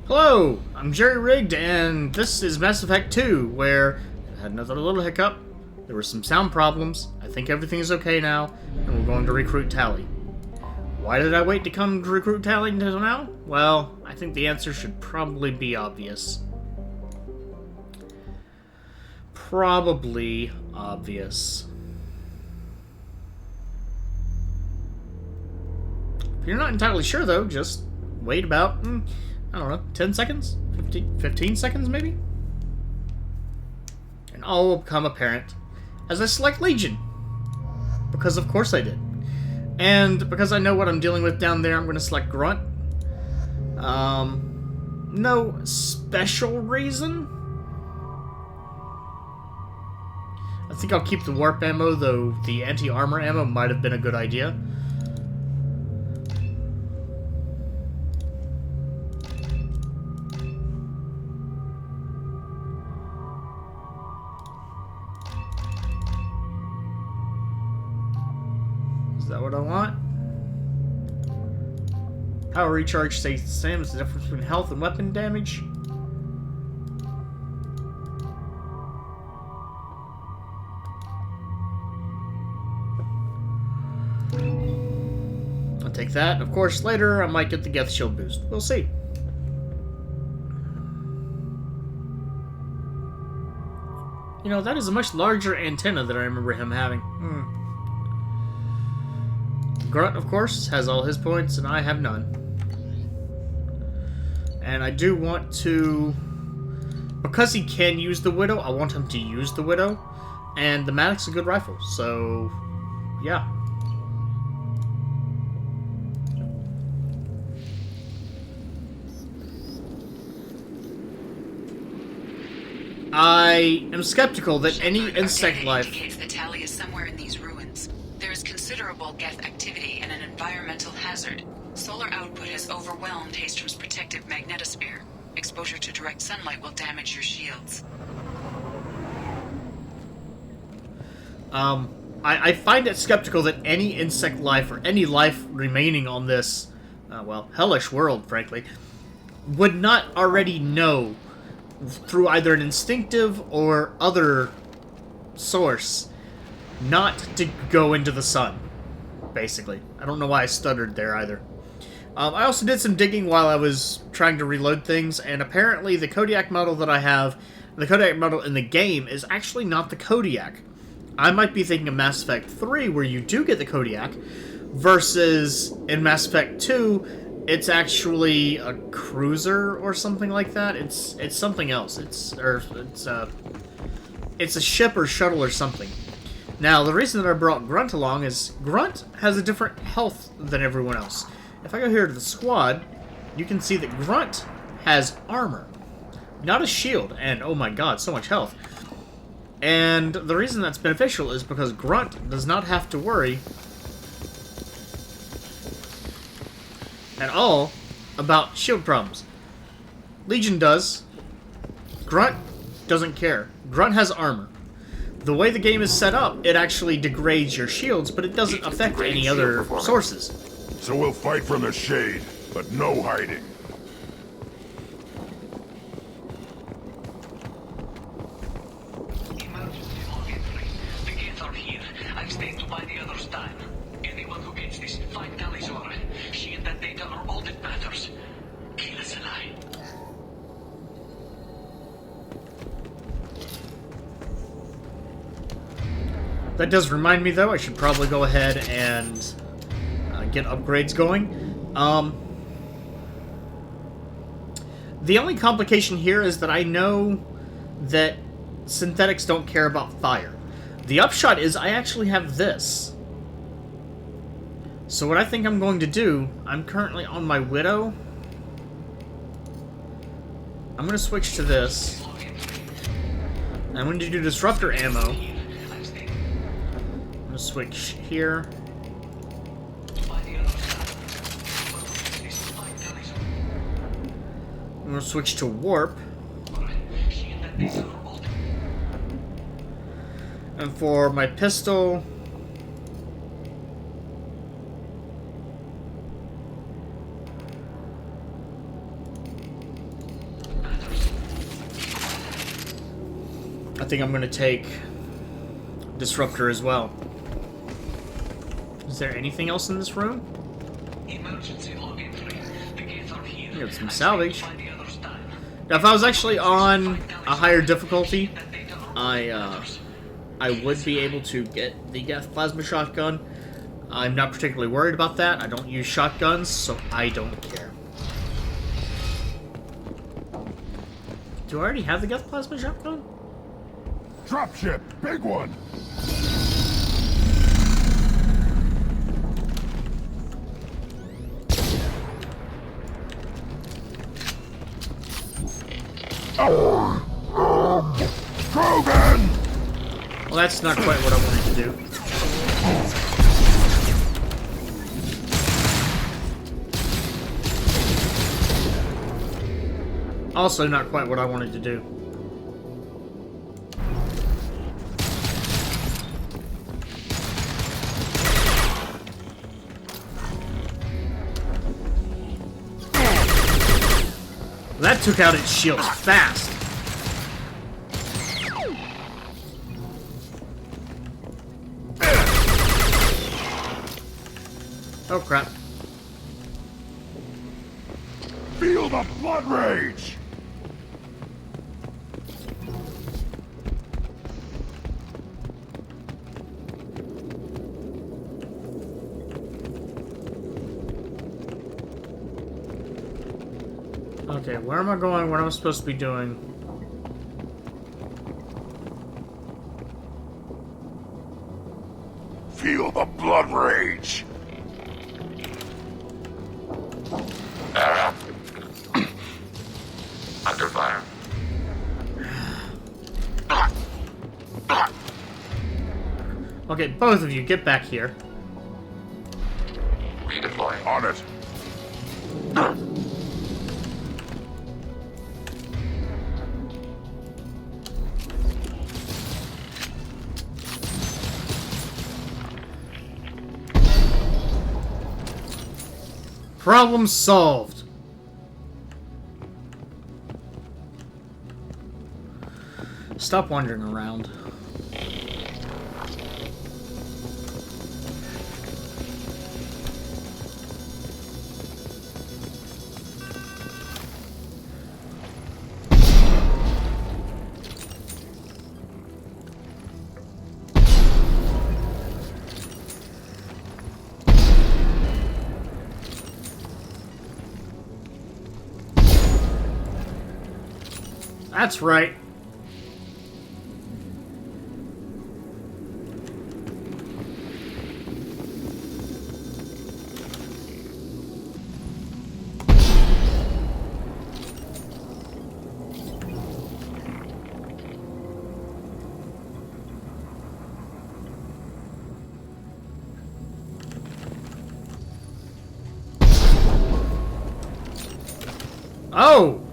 Hello, I'm Jerry Rigged, and this is Mass Effect 2, where I had another little hiccup. There were some sound problems. I think everything is okay now, and we're going to recruit Tally. Why did I wait to come to recruit Tally until now? Well, I think the answer should probably be obvious. Probably obvious. If you're not entirely sure, though, just wait about, I don't know, 10 seconds? 15 seconds, maybe? And all will become apparent as I select Legion. Because of course I did. And because I know what I'm dealing with down there, I'm going to select Grunt. No special reason. I think I'll keep the warp ammo, though the anti-armor ammo might have been a good idea. Is that what I want? Power recharge stays the same as the difference between health and weapon damage. I'll take that. Of course, later I might get the Geth Shield boost. We'll see. You know, that is a much larger antenna than I remember him having. Grunt, of course, has all his points, and I have none. And I do want to... Because he can use the Widow, I want him to use the Widow. And the Maddox is a good rifle, so... yeah. I am skeptical that any insect life... indicates that Tally is somewhere in these ruins. There is considerable Geth activity and an environmental hazard. Solar output has overwhelmed Haystrom's protective magnetosphere. Exposure to direct sunlight will damage your shields. I find it skeptical that any insect life or any life remaining on this, well, hellish world, frankly, would not already know through either an instinctive or other source not to go into the sun, basically. I don't know why I stuttered there either. I also did some digging while I was trying to reload things, and apparently the Kodiak model that I have, the Kodiak model in the game, is actually not the Kodiak. I might be thinking of Mass Effect 3, where you do get the Kodiak, versus in Mass Effect 2, it's actually a cruiser or something like that. It's something else. It's a ship or shuttle or something. Now, the reason that I brought Grunt along is Grunt has a different health than everyone else. If I go here to the squad, you can see that Grunt has armor, not a shield, and oh my god, so much health. And the reason that's beneficial is because Grunt does not have to worry at all about shield problems. Legion does. Grunt doesn't care. Grunt has armor. The way the game is set up, it actually degrades your shields, but it doesn't affect any other sources. So we'll fight from the shade, but no hiding. Emergency log entry. The Geth are here. I've stayed to buy the others time. Anyone who gets this, find Tally's aura. She and that data are all that matters. Kill us alive. That does remind me, though, I should probably go ahead and get upgrades going. The only complication here is that I know that synthetics don't care about fire. The upshot is I actually have this. So what I think I'm going to do, I'm currently on my Widow. I'm going to switch to this. I'm going to do Disruptor ammo. I'm going to switch here. I'm going to switch to Warp. And for my pistol, I think I'm gonna take Disruptor as well. Is there anything else in this room? Emergency log entry. The gates are here. We got some I salvage. stayed by the other's time. Now, if I was actually on a higher difficulty, I would be able to get the Geth Plasma Shotgun. I'm not particularly worried about that. I don't use shotguns, so I don't care. Do I already have the Geth Plasma Shotgun? Dropship, big one. Krogan! Well, that's not quite what I wanted to do. Also not quite what I wanted to do. That took out its shields fast. Oh crap. Feel the blood rage! Okay, where am I going? What am I supposed to be doing? Feel the blood rage! Under fire. Okay, both of you, get back here. Redeploying. On it. Problem solved. Stop wandering around. That's right. Oh!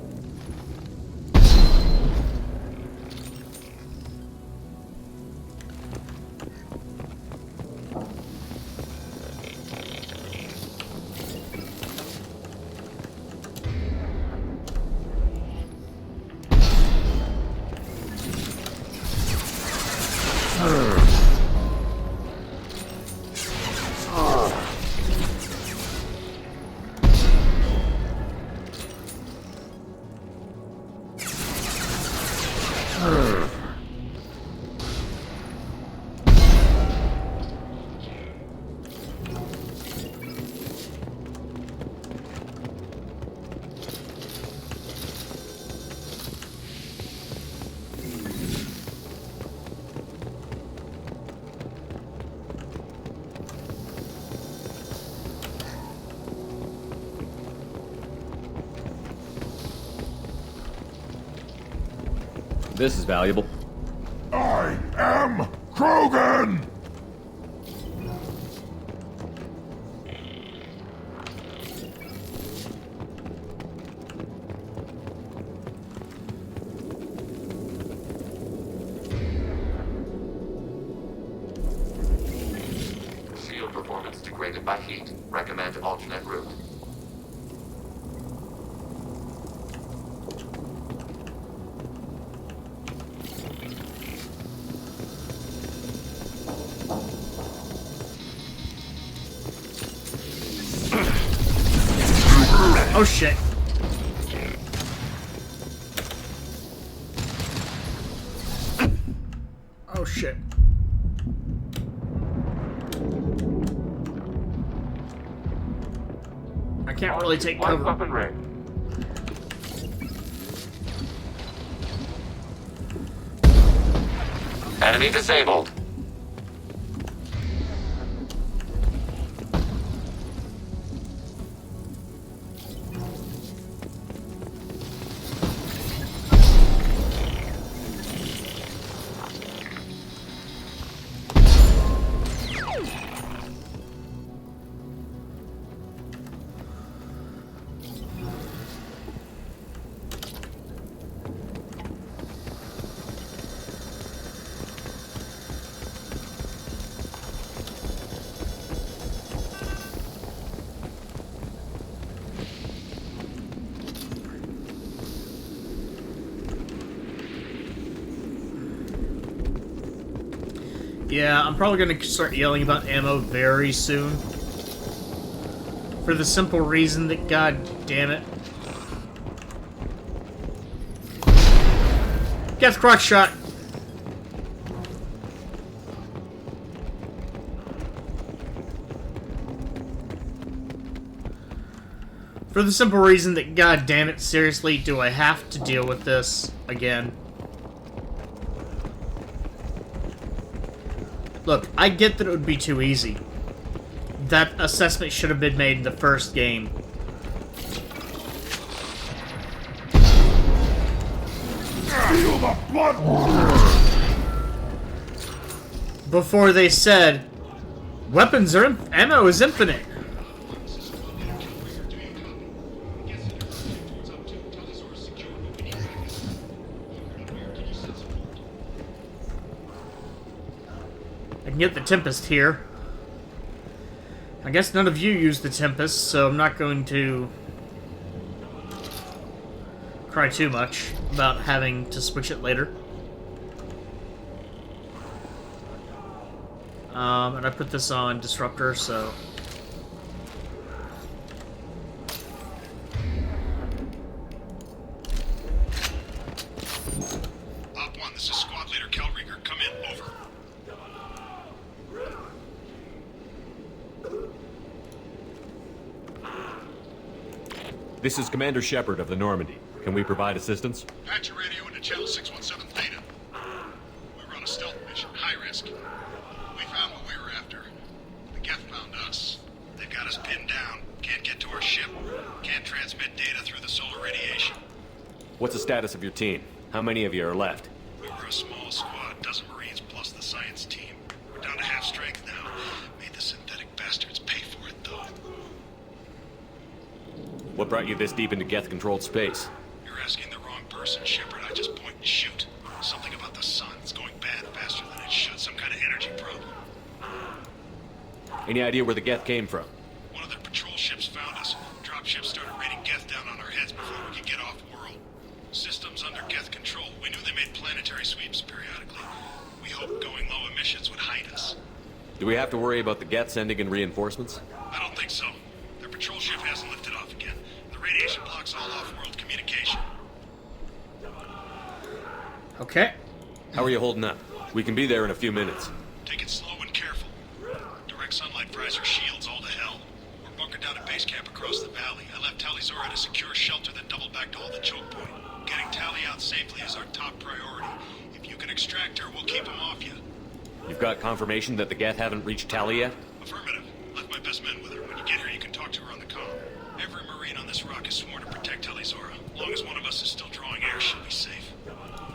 This is valuable. I am Krogan! Shield performance degraded by heat. Recommend alternate route. Oh shit. Oh shit. I can't really take Light cover. weapon ring. Enemy disabled. Yeah, I'm probably gonna start yelling about ammo very soon. For the simple reason that, god damn it. Gets crotch shot! For the simple reason that, god damn it, seriously, do I have to deal with this again? Look, I get that it would be too easy. That assessment should have been made in the first game. Feel the blood! Before they said, weapons are ammo is infinite. I can get the Tempest here. I guess none of you use the Tempest, so I'm not going to cry too much about having to switch it later. And I put this on Disruptor, so... Op 1, this is Squad Leader Kelrieger. Come in, over. This is Commander Shepard of the Normandy. Can we provide assistance? Patch your radio into channel 617 Theta. We run a stealth mission, high risk. We found what we were after. The Geth found us. They've got us pinned down. Can't get to our ship. Can't transmit data through the solar radiation. What's the status of your team? How many of you are left? We were a small squad, dozen Marines plus the science team. We're down to half strength now. Made the synthetic bastards pay for it, though. What brought you this deep into Geth-controlled space? You're asking the wrong person, Shepard. I just point and shoot. Something about the sun. It's going bad faster than it should. Some kind of energy problem. Any idea where the Geth came from? One of their patrol ships found us. Dropships started raining Geth down on our heads before we could get off-world. Systems under Geth control. We knew they made planetary sweeps periodically. We hoped going low emissions would hide us. Do we have to worry about the Geth sending in reinforcements? I don't think so. Their patrol ship hasn't lifted off again. The radiation blocks all off-world communication. Okay. How are you holding up? We can be there in a few minutes. Take it slow and careful. Direct sunlight fries our shields all to hell. We're bunkered down at base camp across the valley. I left Talizora to secure shelter, then doubled back to hold the choke point. Getting Tally out safely is our top priority. If you can extract her, we'll keep him off you. You've got confirmation that the Geth haven't reached Tally yet? Affirmative. Left my best men with her. When you get here, you can talk to her on the comm. Every Marine on this rock is sworn to protect Talizora. As long as one of us is still drawing air, she'll be safe.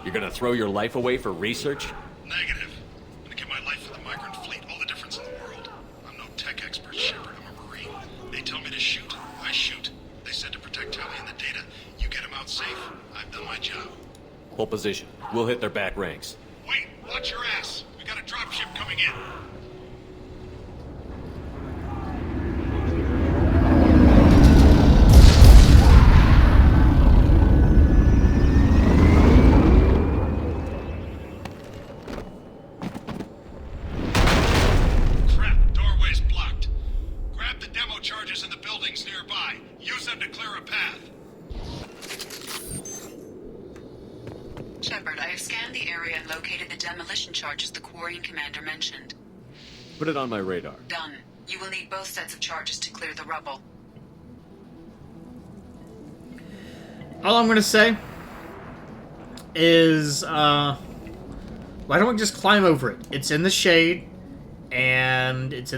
You're gonna throw your life away for research? Negative. I'm gonna give my life for the migrant fleet, all the difference in the world. I'm no tech expert, Shepard. I'm a Marine. They tell me to shoot, I shoot. They said to protect Tally and the data. You get them out safe. I've done my job. Hold position. We'll hit their back ranks. Wait, watch your ass. We got a dropship coming in. Crap, doorway's blocked. Grab the demo charges in the buildings nearby. Use them to clear a path. path. Shepard, I have scanned the area and located the demolition charges the Quarian commander mentioned. Put it on my radar. Done. You will need both sets of charges to clear the rubble. All I'm gonna say is, why don't we just climb over it? It's in the shade, and it's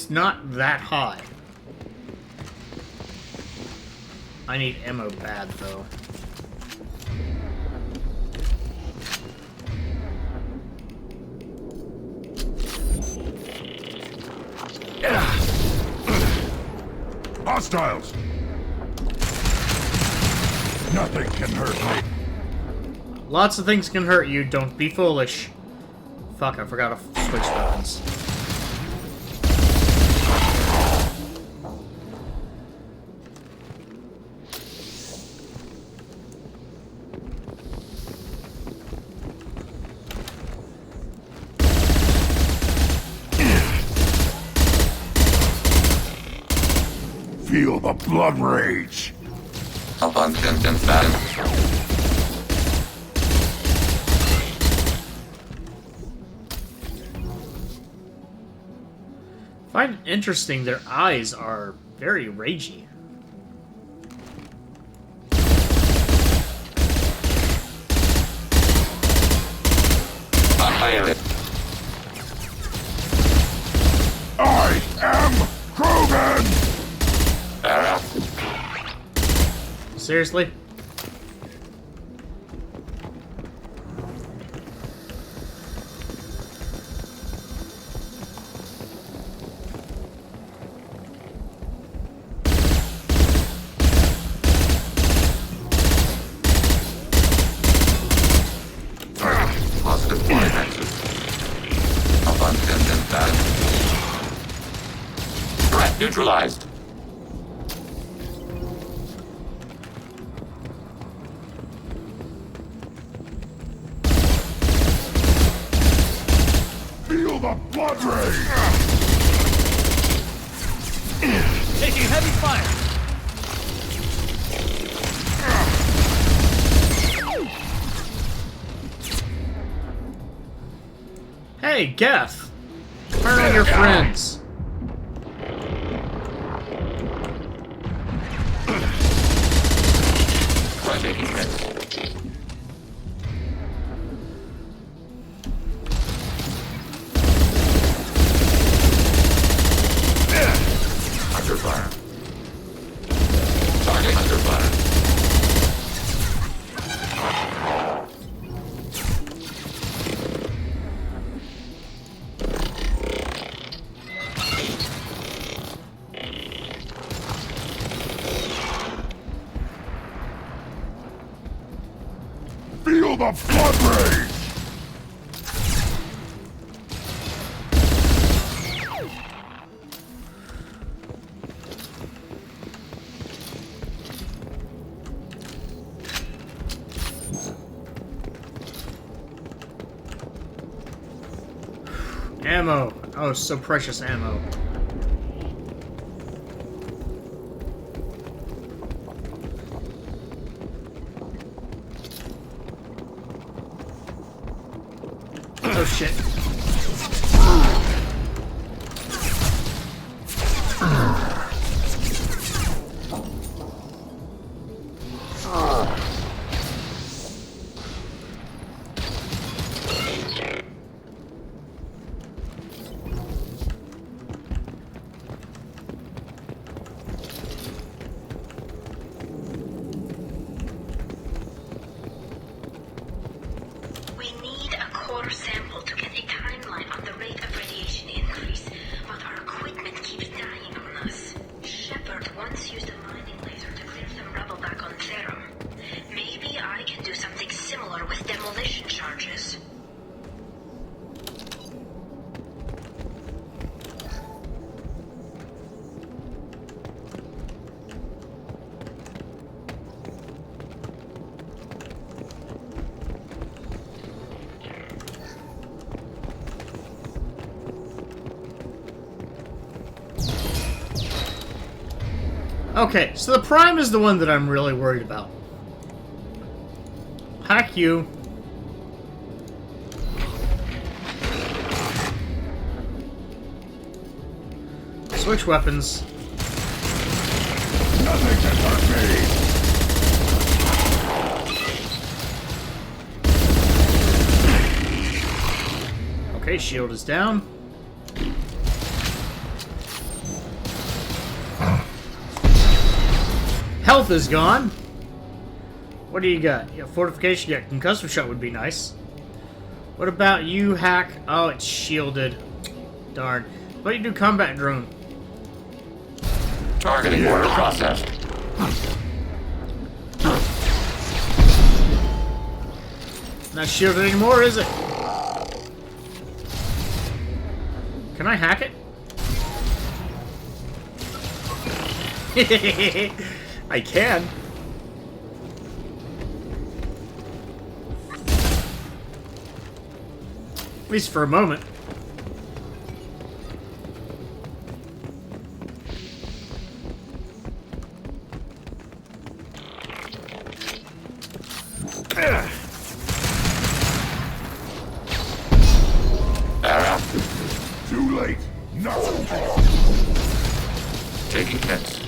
not that high. I need ammo bad, though. Hostiles! Nothing can hurt me. Lots of things can hurt you, don't be foolish. Fuck, I forgot to switch weapons. Feel the blood rage. Abundant and balanced. Find it interesting, their eyes are very ragey. I am Krogan! Seriously? Positive coordinates. Abundant and balanced. Threat neutralized. Feel the blood rage! Taking heavy fire. Hey, Geth! Turn on your friends! Try taking hits. Under fire. Target under fire. Feel the blood rage! Ammo! Oh, so precious ammo. Oh shit. We need a core sample to get Okay, so the Prime is the one that I'm really worried about. Hack you. Switch weapons. Nothing can hurt me! Okay, shield is down. Health is gone. What do you got? Yeah, fortification. Yeah, concussive shot would be nice. What about you, Hack? Oh, it's shielded. Darn. What do you do, combat drone? Targeting order processed. Not shielded anymore, is it? Can I hack it? I can. At least for a moment. Arrow. Too late. Nothing. Taking hits.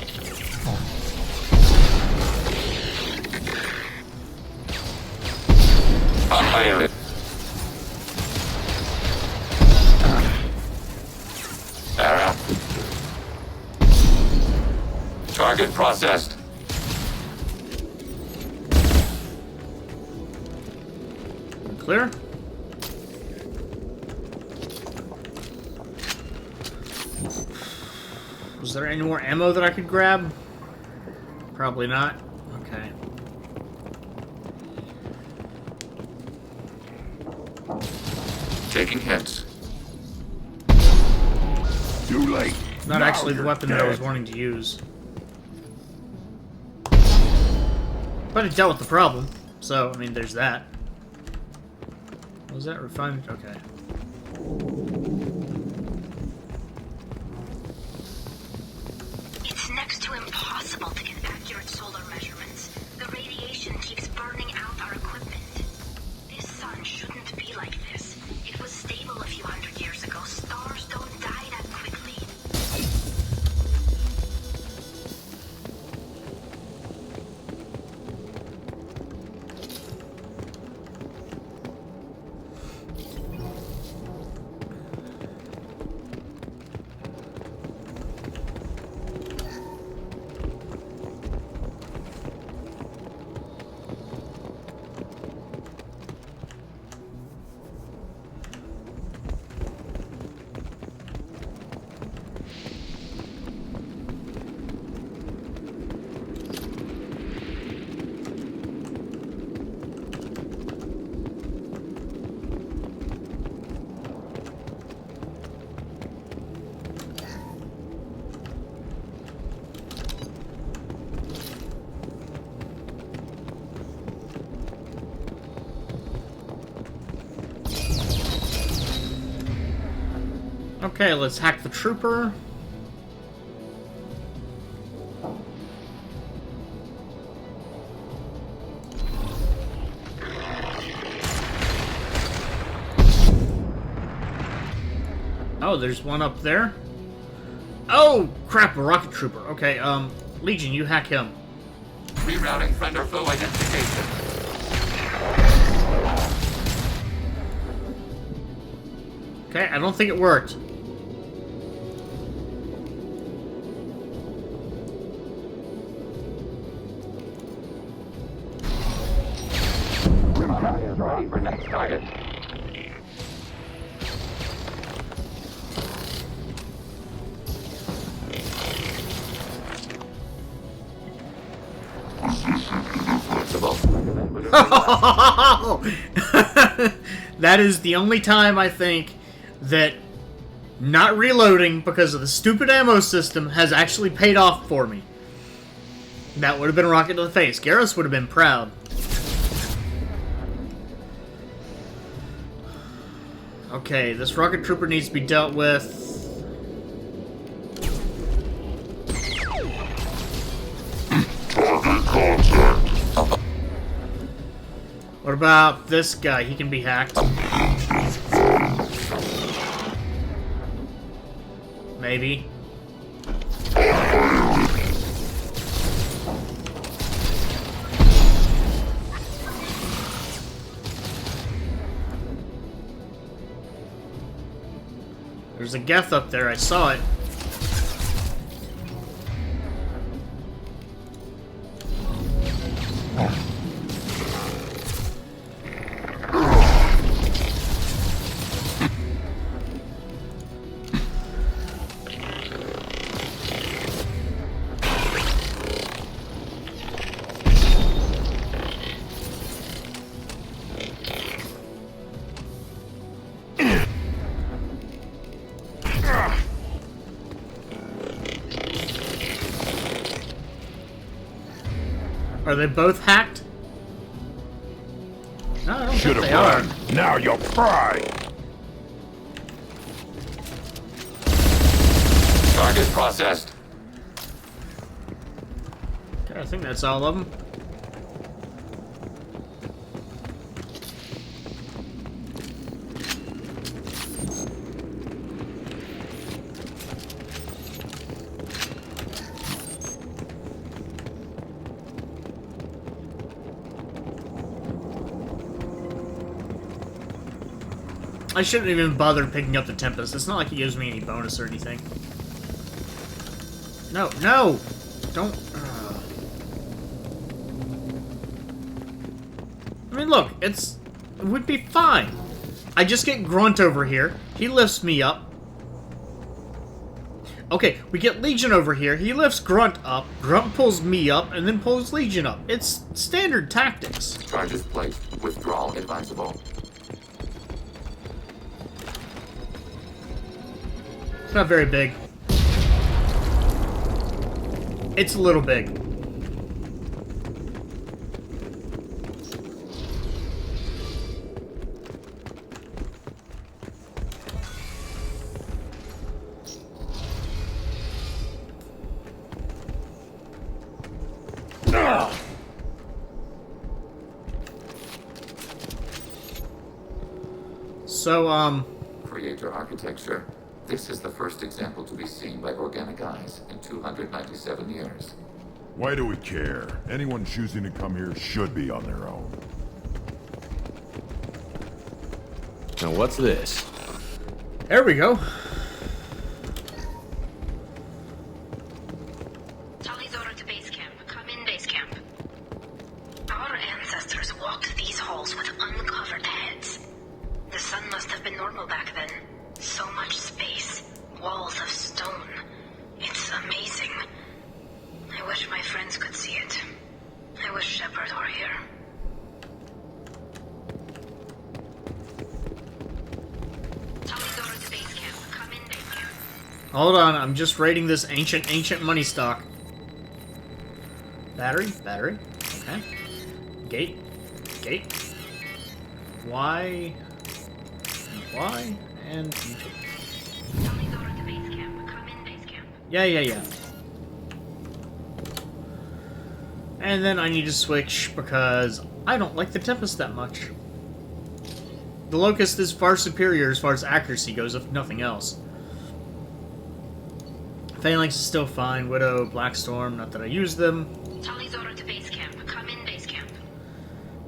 Fired. Arrow. Target processed. Clear? Was there any more ammo that I could grab? Probably not. Okay. Taking hits. Too late. Not Now actually the you're weapon that I was dead. wanting to use. But it dealt with the problem. So, I mean, there's that. Was that refined? Okay. It's next to impossible to get accurate solar measurements. The radiation keeps burning out our equipment. This sun shouldn't be like this. It was stable a few hundred years ago. Stars don't die that quickly. Okay, let's hack the trooper. Oh, there's one up there. Oh, crap, a rocket trooper. Okay, Legion, you hack him. Rerouting friend or foe identification. Okay, I don't think it worked. Ready for next target. That is the only time I think that not reloading because of the stupid ammo system has actually paid off for me. That would have been a rocket to the face. Garrus would have been proud. Okay, this rocket trooper needs to be dealt with. What about this guy? He can be hacked. Maybe. There's a Geth up there, I saw it. Are they both hacked? No, I don't Should think have they are. run. Now you'll cry. Target processed. Okay, I think that's all of them. I shouldn't even bother picking up the Tempest. It's not like it gives me any bonus or anything. No, no! Don't... I mean, look, it would be fine. I just get Grunt over here. He lifts me up. Okay, we get Legion over here. He lifts Grunt up. Grunt pulls me up, and then pulls Legion up. It's standard tactics. Charges placed. Withdrawal advisable. It's not very big. It's a little big. So, Creator architecture. This is the first example to be seen by organic eyes in 297 years. Why do we care? Anyone choosing to come here should be on their own. Now what's this? there we go. Tali's order to base camp. Come in, base camp. Our ancestors walked these halls with uncovered heads. The sun must have been normal back then. So much space. Walls of stone. It's amazing. I wish my friends could see it. I wish Shepard were here. Tali's order to base camp. Come in, base camp. Hold on, I'm just raiding this ancient money stock. Battery, battery. Okay. Gate, gate. Y, and Tali's order to base camp. Come in, base camp. yeah. And then I need to switch because I don't like the Tempest that much. The Locust is far superior as far as accuracy goes, if nothing else. Phalanx is still fine. Widow, Blackstorm, not that I use them. Tali's order to base camp. Come in, base camp.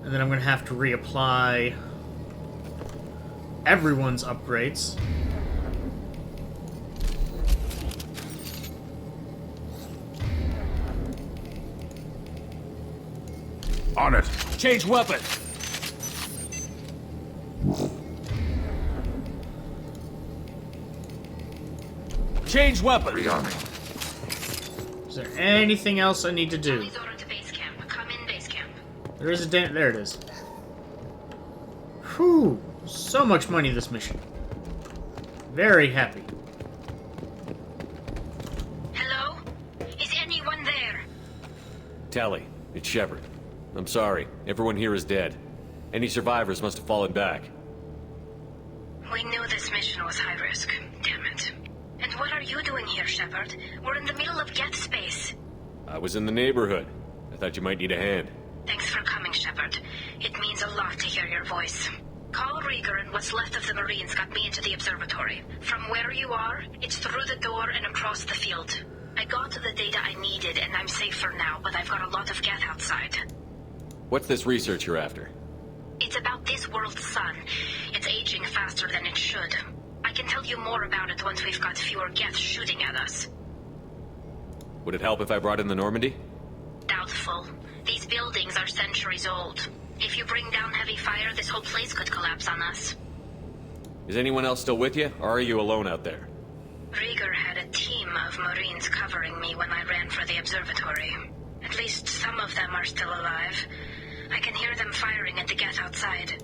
And then I'm going to have to reapply everyone's upgrades. On it. Change weapon! Change weapon! Rearming. Is there anything else I need to do? Tali's order to base camp. Come in, base camp. There is a there it is. Whew. So much money this mission. Very happy. Hello? Is anyone there? Tally, it's Shepard. I'm sorry. Everyone here is dead. Any survivors must have fallen back. We knew this mission was high risk. Damn it. And what are you doing here, Shepard? We're in the middle of Geth space. I was in the neighborhood. I thought you might need a hand. Thanks for coming, Shepard. Shepard. It means a lot to hear your voice. Call Rieger and what's left of the Marines got me into the observatory. From where you are, it's through the door and across the field. I got to the data I needed and I'm safe for now, but I've got a lot of geth outside. What's this research you're after? It's about this world's sun. It's aging faster than it should. I can tell you more about it once we've got fewer geth shooting at us. Would it help if I brought in the Normandy? Doubtful. These buildings are centuries old. If you bring down heavy fire, this whole place could collapse on us. Is anyone else still with you, or are you alone out there? Rieger had a team of Marines covering me when I ran for the observatory. At least some of them are still alive. I can hear them firing at the geth outside.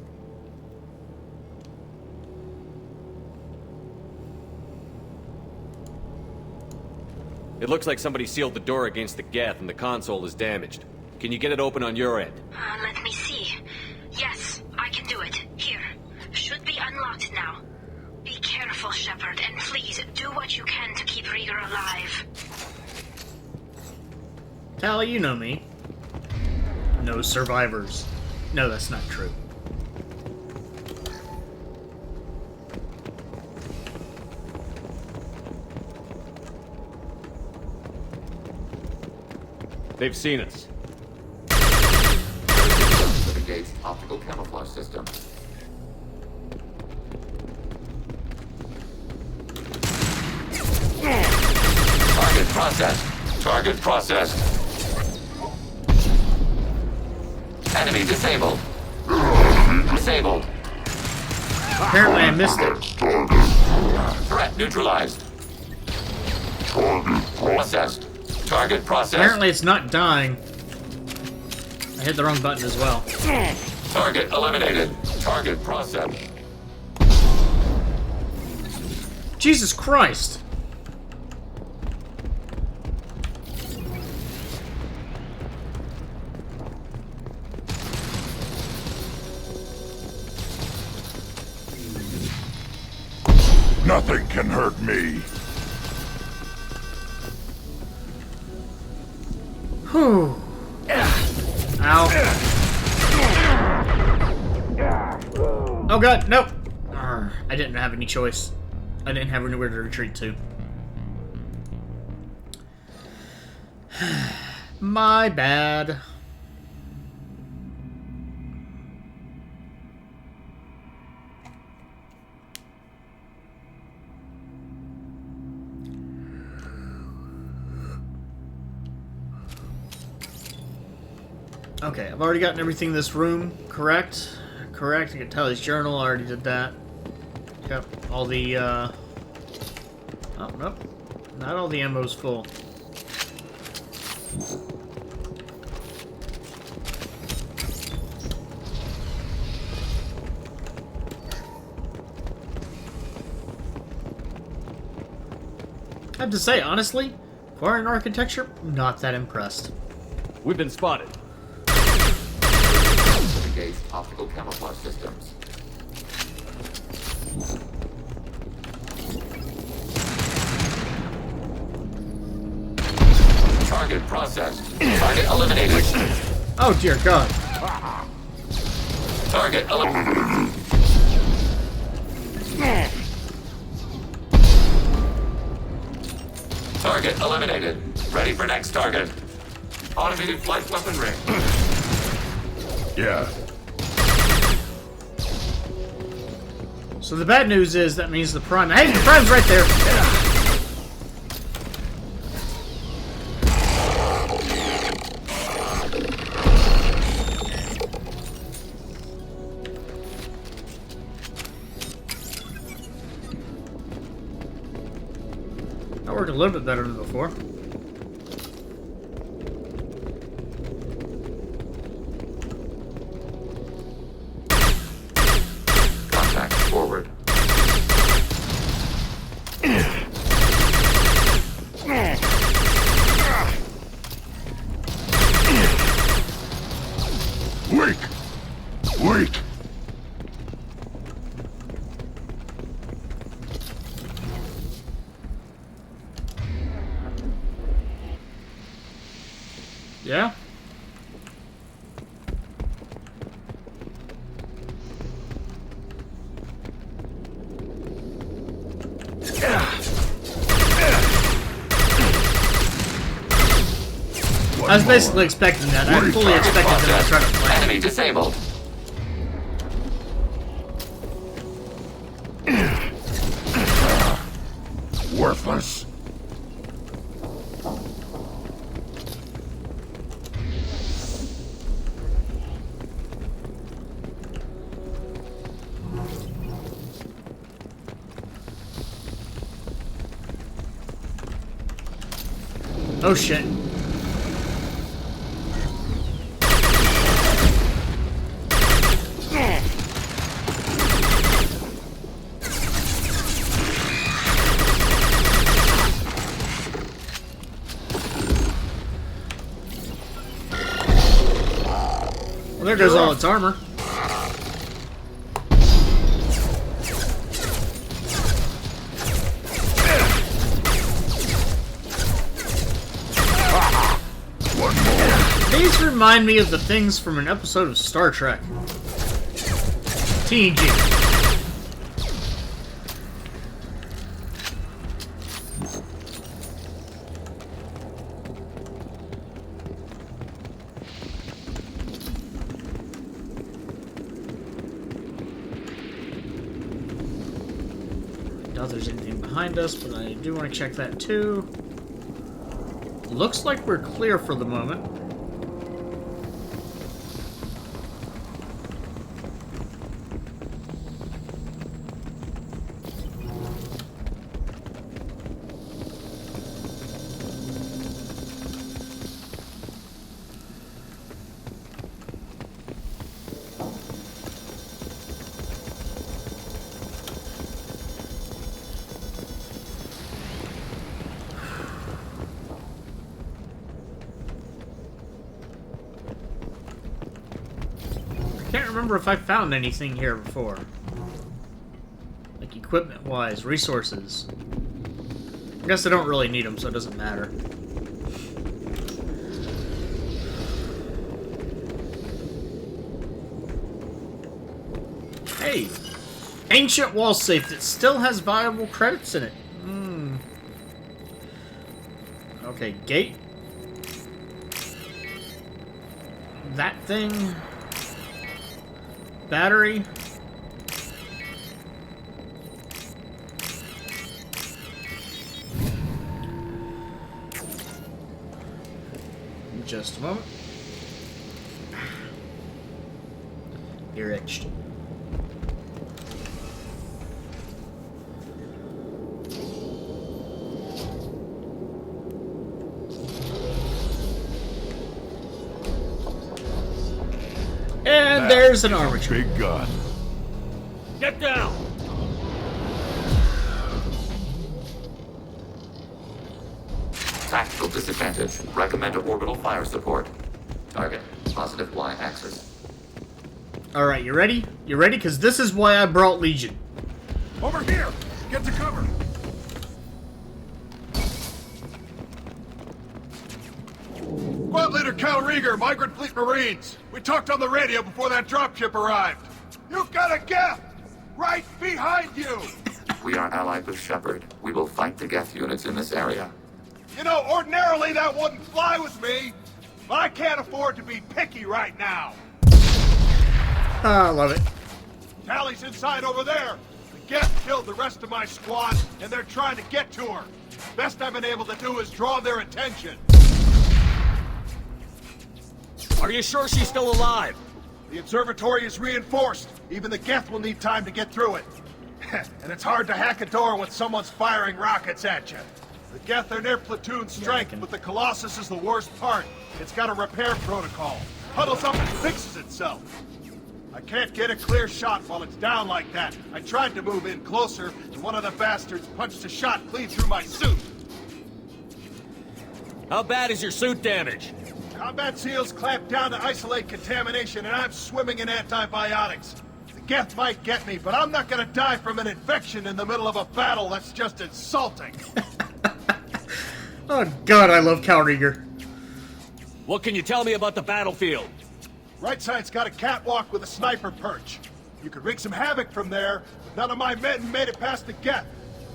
It looks like somebody sealed the door against the geth and the console is damaged. Can you get it open on your end? Let me see. Yes, I can do it. Here. Should be unlocked now. Be careful, Shepard, and please do what you can to keep Rieger alive. Tally, you know me. No survivors. No, that's not true. They've seen us. To the gate's optical camouflage system. Target processed. Target processed. Enemy disabled. Disabled. Apparently I missed it. Threat neutralized. Processed. Target processed. Apparently it's not dying. I hit the wrong button as well. Target eliminated. Target processed. Jesus Christ! Nothing can hurt me. Whew. Ow. Oh god, nope! I didn't have any choice. I didn't have anywhere to retreat to. My bad. Okay, I've already gotten everything in this room, correct? Correct, I can tell his journal, I already did that. Got all the, oh, nope. Not all the ammo's full. I have to say, honestly, Quarian architecture, not that impressed. We've been spotted. Gates optical camouflage systems. Target processed. Target eliminated. Oh dear god. Target eliminated. Target eliminated. Ready for next target. Automated flight weapon ring. Yeah. So the bad news is that means the Prime. Hey, the Prime's right there! That worked a little bit better than before. Contact forward. Wait! Wait! Yeah? I was basically expecting that. I fully expected them to try to play. Enemy disabled. Worthless. Oh shit. Well, there goes all its armor. These remind me of the things from an episode of Star Trek. TNG. I doubt there's anything behind us, but I do want to check that too. Looks like we're clear for the moment. Can't remember if I found anything here before. Like equipment-wise, resources. I guess I don't really need them, so it doesn't matter. Hey! Ancient wall safe that still has viable credits in it. Okay, gate. That thing. Battery. Just a moment. You're itched. And there's an armature. Big gun. Get down! Tactical disadvantage. Recommend orbital fire support. Target. Positive Y-axis. Alright, you ready? You ready? Because this is why I brought Legion. Over here! Get to cover! Squad Leader Cal Rieger, Migrant Fleet Marines. We talked on the radio before that dropship arrived. You've got a Geth! Right behind you! We are allied with Shepard. We will fight the Geth units in this area. You know, ordinarily that wouldn't fly with me, but I can't afford to be picky right now. Ah, I love it. Tally's inside over there. The Geth killed the rest of my squad, and they're trying to get to her. Best I've been able to do is draw their attention. Are you sure she's still alive? The observatory is reinforced. Even the Geth will need time to get through it. And it's hard to hack a door when someone's firing rockets at you. The Geth are near platoon strength, but the Colossus is the worst part. It's got a repair protocol. Huddles up and fixes itself. I can't get a clear shot while it's down like that. I tried to move in closer, and one of the bastards punched a shot clean through my suit. How bad is your suit damaged? Combat SEALs clamped down to isolate contamination, and I'm swimming in antibiotics. The Geth might get me, but I'm not gonna die from an infection in the middle of a battle. That's just insulting. Oh god, I love Cal Rieger. What can you tell me about the battlefield? Right side's got a catwalk with a sniper perch. You could wreak some havoc from there, but none of my men made it past the Geth.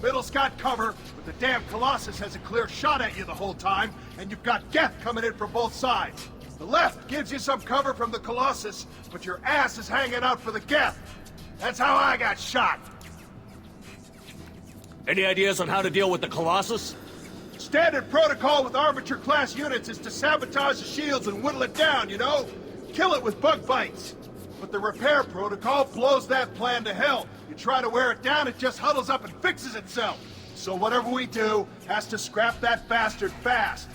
Middle's got cover, but the damn Colossus has a clear shot at you the whole time, and you've got Geth coming in from both sides. The left gives you some cover from the Colossus, but your ass is hanging out for the Geth. That's how I got shot. Any ideas on how to deal with the Colossus? Standard protocol with Arbiter-class units is to sabotage the shields and whittle it down, you know? Kill it with bug bites. But the repair protocol blows that plan to hell. You try to wear it down, it just huddles up and fixes itself. So whatever we do has to scrap that bastard fast.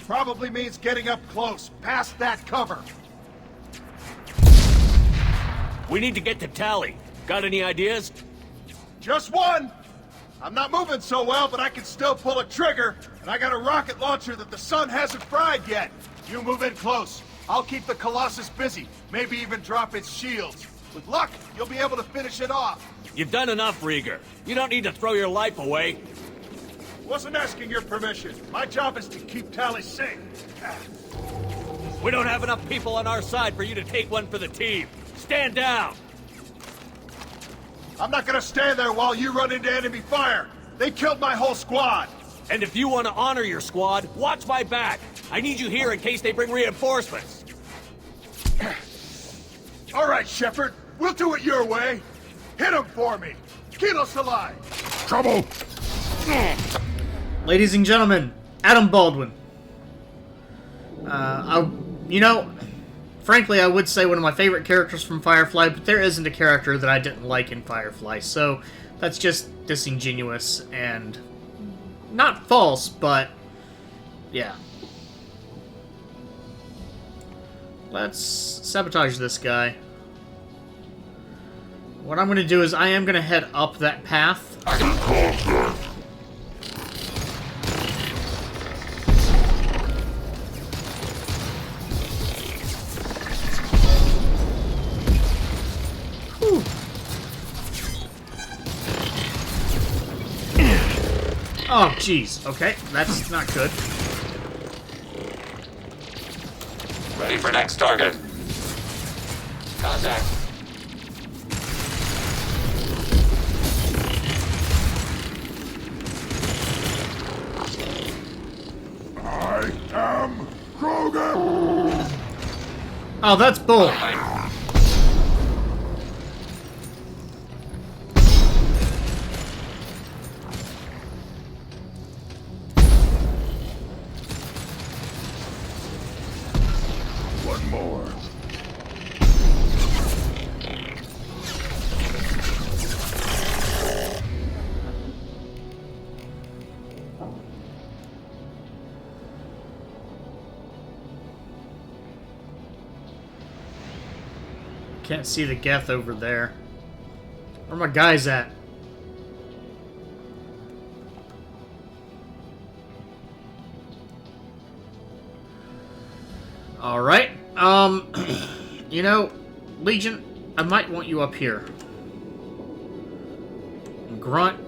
Probably means getting up close, past that cover. We need to get to Tally. Got any ideas? Just one! I'm not moving so well, but I can still pull a trigger, and I got a rocket launcher that the sun hasn't fried yet. You move in close. I'll keep the Colossus busy, maybe even drop its shields. With luck, you'll be able to finish it off. You've done enough, Rieger. You don't need to throw your life away. Wasn't asking your permission. My job is to keep Tally safe. We don't have enough people on our side for you to take one for the team. Stand down! I'm not gonna stand there while you run into enemy fire. They killed my whole squad. And if you want to honor your squad, watch my back. I need you here in case they bring reinforcements. All right, Shepard. We'll do it your way. Hit him for me. Kilo Salai. Trouble! Ladies and gentlemen, Adam Baldwin. Frankly, I would say one of my favorite characters from Firefly, but there isn't a character that I didn't like in Firefly, so that's just disingenuous and not false, but yeah. Let's sabotage this guy. What I'm going to do is I am going to head up that path. Whew. Oh, jeez. Okay, that's not good. Ready for next target. Contact. I am Krogan! Oh, that's bull. One more. Can't see the Geth over there. Where are my guys at? Alright. Legion, I might want you up here. Grunt.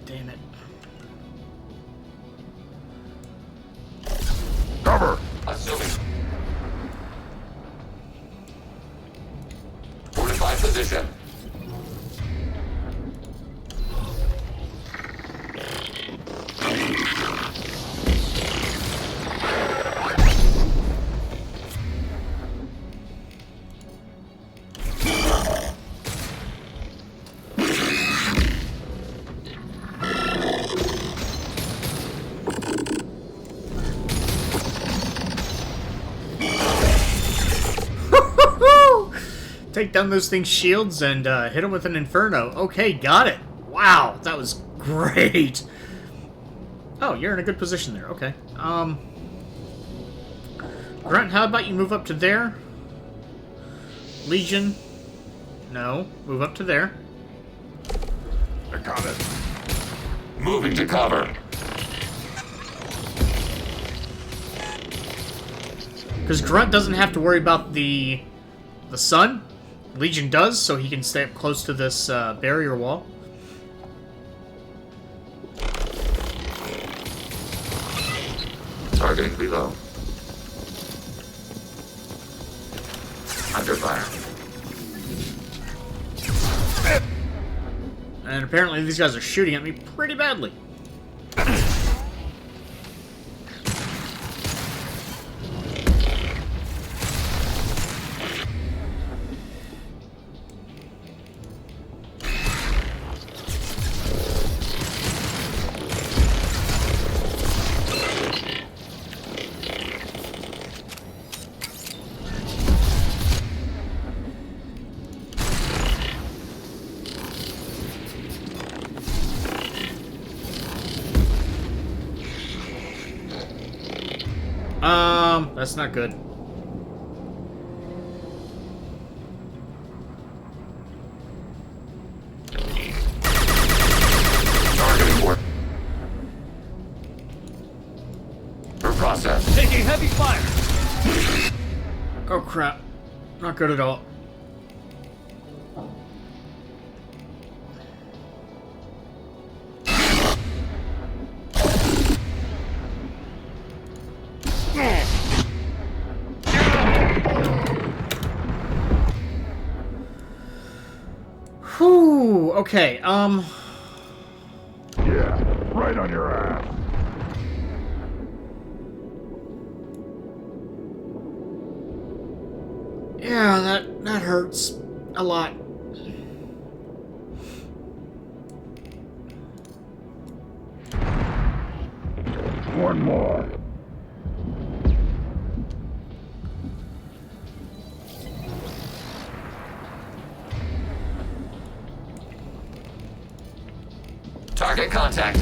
Damn it. Cover! Assuming. Fortify position. Take down those things' shields and hit them with an Inferno. Okay, got it. Wow, that was great. Oh, you're in a good position there. Okay. Grunt, how about you move up to there? Legion. No, move up to there. I got it. Moving to cover. Because Grunt doesn't have to worry about the sun. Legion does, so he can stay up close to this barrier wall. Targeting below. Under fire. And apparently these guys are shooting at me pretty badly. That's not good. Targeting work. Process. Taking heavy fire. Oh crap. Not good at all. Whew, okay, Yeah, right on your ass. yeah, that hurts a lot. One more. Target contact.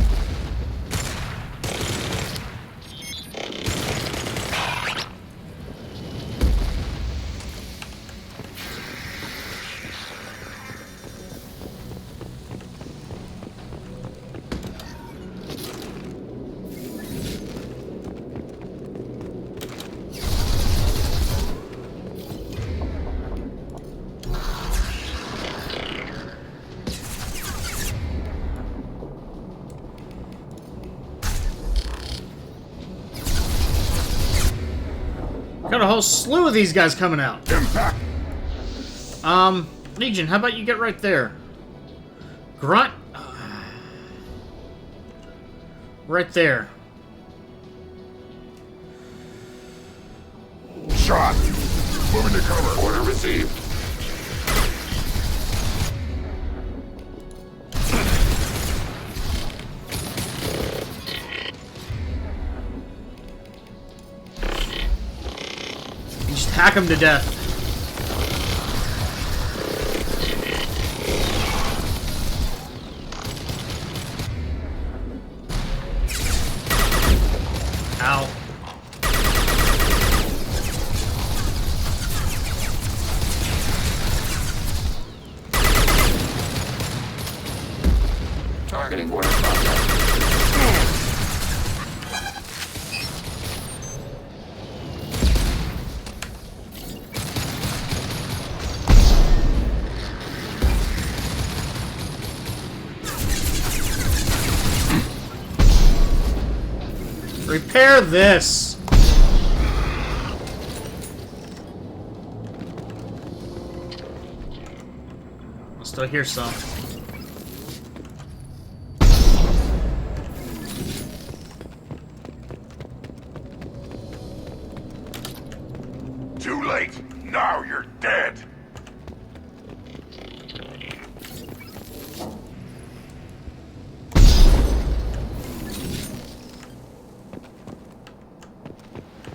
Got a whole slew of these guys coming out. Impact. Legion, how about you get right there? Grunt. Right there. Shot. Moving to cover. Order received. Just hack him to death. Ow. Targeting order process. Repair this. I'll still hear some. Too late. Now you're dead.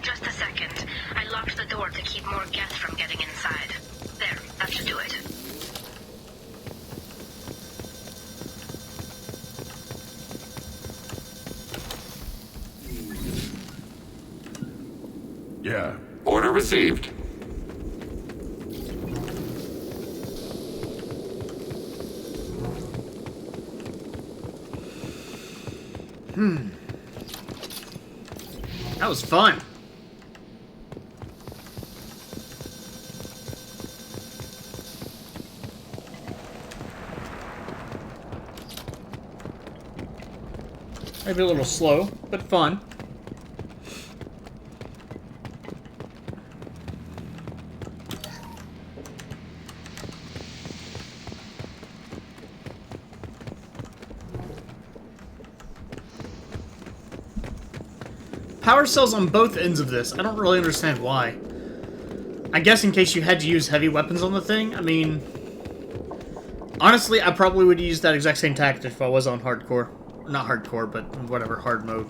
Just a second. I locked the door to keep more gas from getting inside. There, that should do it. Yeah. Order received. That was fun. Maybe a little slow, but fun. power cells on both ends of this. I don't really understand why. I guess in case you had to use heavy weapons on the thing. I mean, honestly, I probably would use that exact same tactic if I was on hardcore. Not hardcore, but whatever, hard mode.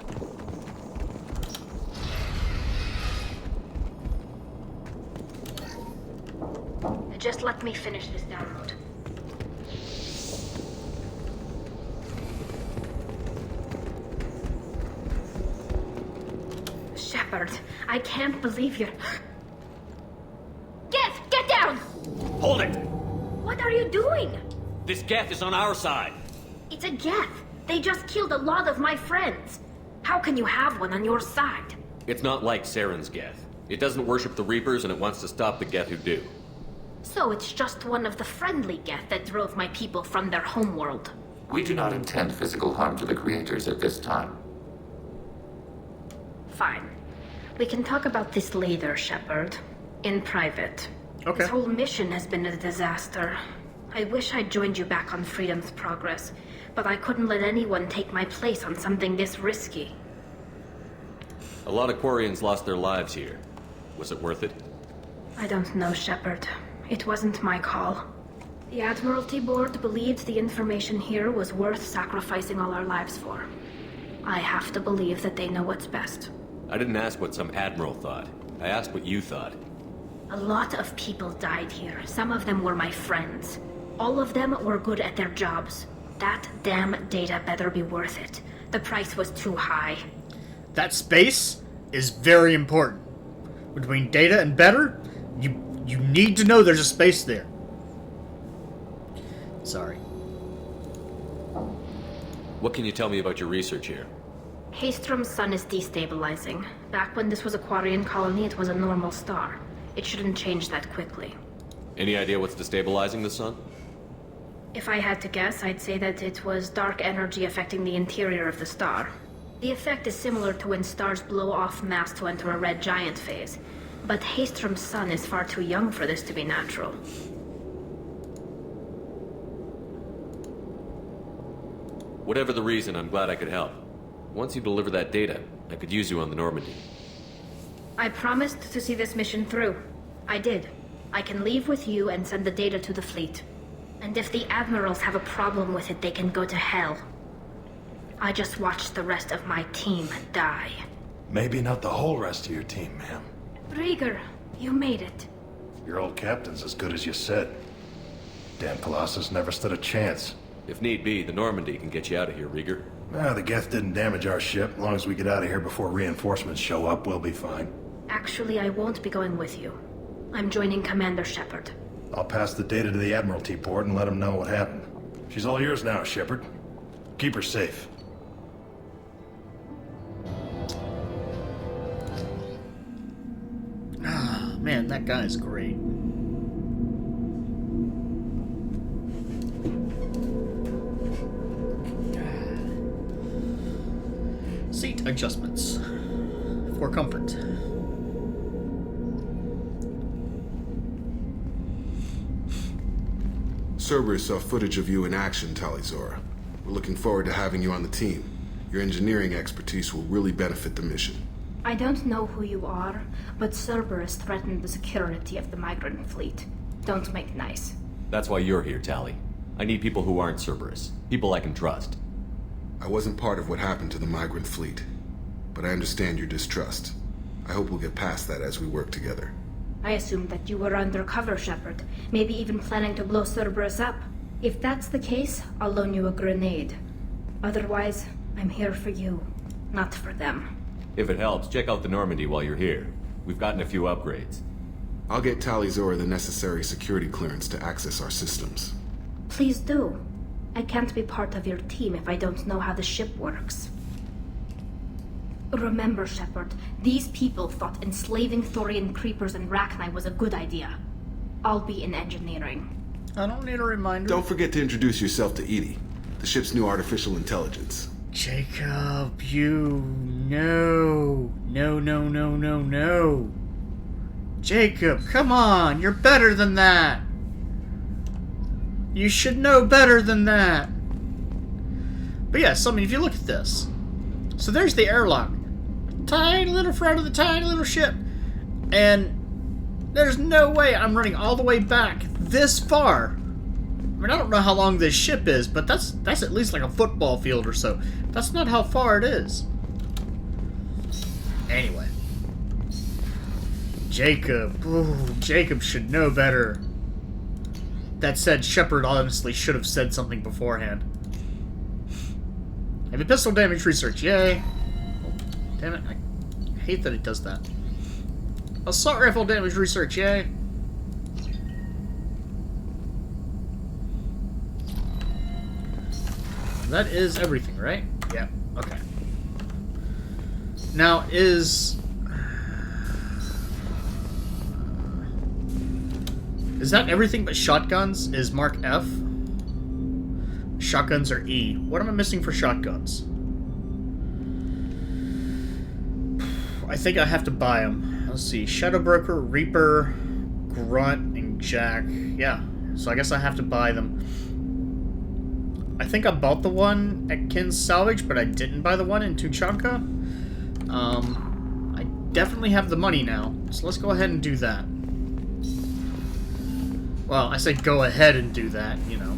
Just let me finish this download. Shepard, I can't believe you're... Geth, get down! Hold it! What are you doing? This Geth is on our side. It's a Geth. They just killed a lot of my friends. How can you have one on your side? It's not like Saren's Geth. It doesn't worship the Reapers, and it wants to stop the Geth who do. So it's just one of the friendly Geth that drove my people from their homeworld. We do not intend physical harm to the creators at this time. Fine. We can talk about this later, Shepard. In private. Okay. This whole mission has been a disaster. I wish I'd joined you back on Freedom's Progress, but I couldn't let anyone take my place on something this risky. A lot of Quarians lost their lives here. Was it worth it? I don't know, Shepard. It wasn't my call. The Admiralty Board believed the information here was worth sacrificing all our lives for. I have to believe that they know what's best. I didn't ask what some admiral thought. I asked what you thought. A lot of people died here. Some of them were my friends. All of them were good at their jobs. That damn data better be worth it. The price was too high. That space is very important. Between data and better, you need to know there's a space there. Sorry. What can you tell me about your research here? Haystrom's sun is destabilizing. Back when this was a Quarian colony, it was a normal star. It shouldn't change that quickly. Any idea what's destabilizing the sun? If I had to guess, I'd say that it was dark energy affecting the interior of the star. The effect is similar to when stars blow off mass to enter a red giant phase. But Haystrom's sun is far too young for this to be natural. Whatever the reason, I'm glad I could help. Once you deliver that data, I could use you on the Normandy. I promised to see this mission through. I did. I can leave with you and send the data to the fleet. And if the admirals have a problem with it, they can go to hell. I just watched the rest of my team die. Maybe not the whole rest of your team, ma'am. Rieger, you made it. Your old captain's as good as you said. Damn Colossus never stood a chance. If need be, the Normandy can get you out of here, Rieger. Nah, the Geth didn't damage our ship. As long as we get out of here before reinforcements show up, we'll be fine. Actually, I won't be going with you. I'm joining Commander Shepard. I'll pass the data to the Admiralty Board and let them know what happened. She's all yours now, Shepard. Keep her safe. Ah, man, that guy's great. Seat adjustments for comfort. Cerberus saw footage of you in action, Talizora. We're looking forward to having you on the team. Your engineering expertise will really benefit the mission. I don't know who you are, but Cerberus threatened the security of the migrant fleet. Don't make nice. That's why you're here, Tali. I need people who aren't Cerberus. People I can trust. I wasn't part of what happened to the migrant fleet, but I understand your distrust. I hope we'll get past that as we work together. I assumed that you were undercover, Shepard. Maybe even planning to blow Cerberus up. If that's the case, I'll loan you a grenade. Otherwise, I'm here for you, not for them. If it helps, check out the Normandy while you're here. We've gotten a few upgrades. I'll get Talizora the necessary security clearance to access our systems. Please do. I can't be part of your team if I don't know how the ship works. Remember, Shepard, these people thought enslaving Thorian creepers and Rachni was a good idea. I'll be in engineering. I don't need a reminder. Don't forget to introduce yourself to Edie, the ship's new artificial intelligence. Jacob, you... No. No. Jacob, come on. You're better than that. You should know better than that. But yes, I mean, if you look at this. So there's the airlock. tiny little front of the tiny little ship. And there's no way I'm running all the way back this far. I mean, I don't know how long this ship is, but that's at least like a football field or so. That's not how far it is. Anyway. Jacob. Ooh, Jacob should know better. That said, Shepard honestly should have said something beforehand. Heavy pistol damage research, yay. Oh, damn it, I hate that it does that. Assault rifle damage research, yay. That is everything, right? Yeah, okay. Now, is that everything but shotguns? Is Mark F? Shotguns are E. What am I missing for shotguns? I think I have to buy them. Let's see. Shadow Broker, Reaper, Grunt, and Jack. Yeah, so I guess I have to buy them. I think I bought the one at Kin's Salvage, but I didn't buy the one in Tuchanka. I definitely have the money now, so let's go ahead and do that. Well, I say go ahead and do that, you know.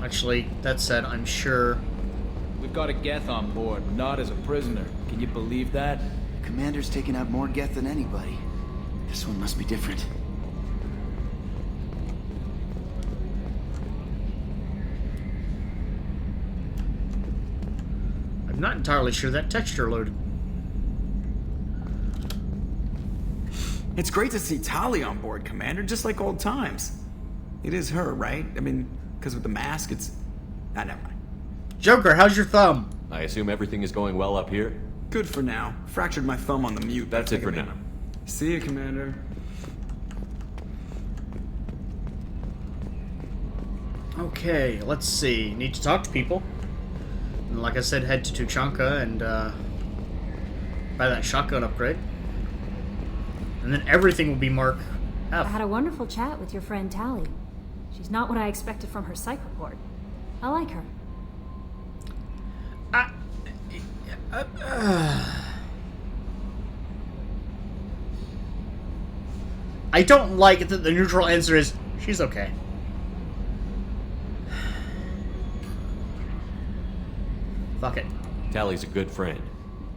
Actually, that said, I'm sure... We've got a Geth on board, not as a prisoner. Can you believe that? Commander's taken out more Geth than anybody. This one must be different. I'm not entirely sure that texture loaded. It's great to see Tali on board, Commander, just like old times. It is her, right? I mean, because with the mask, it's... Ah, never mind. Joker, how's your thumb? I assume everything is going well up here? Good for now. Fractured my thumb on the mute. That's it for now. See you, Commander. Okay, let's see. Need to talk to people. And like I said, head to Tuchanka and buy that shotgun upgrade. And then everything will be Mark F. I had a wonderful chat with your friend Tali. She's not what I expected from her psych report. I like her. I don't like that the neutral answer is, she's okay. Fuck it. Tali's a good friend.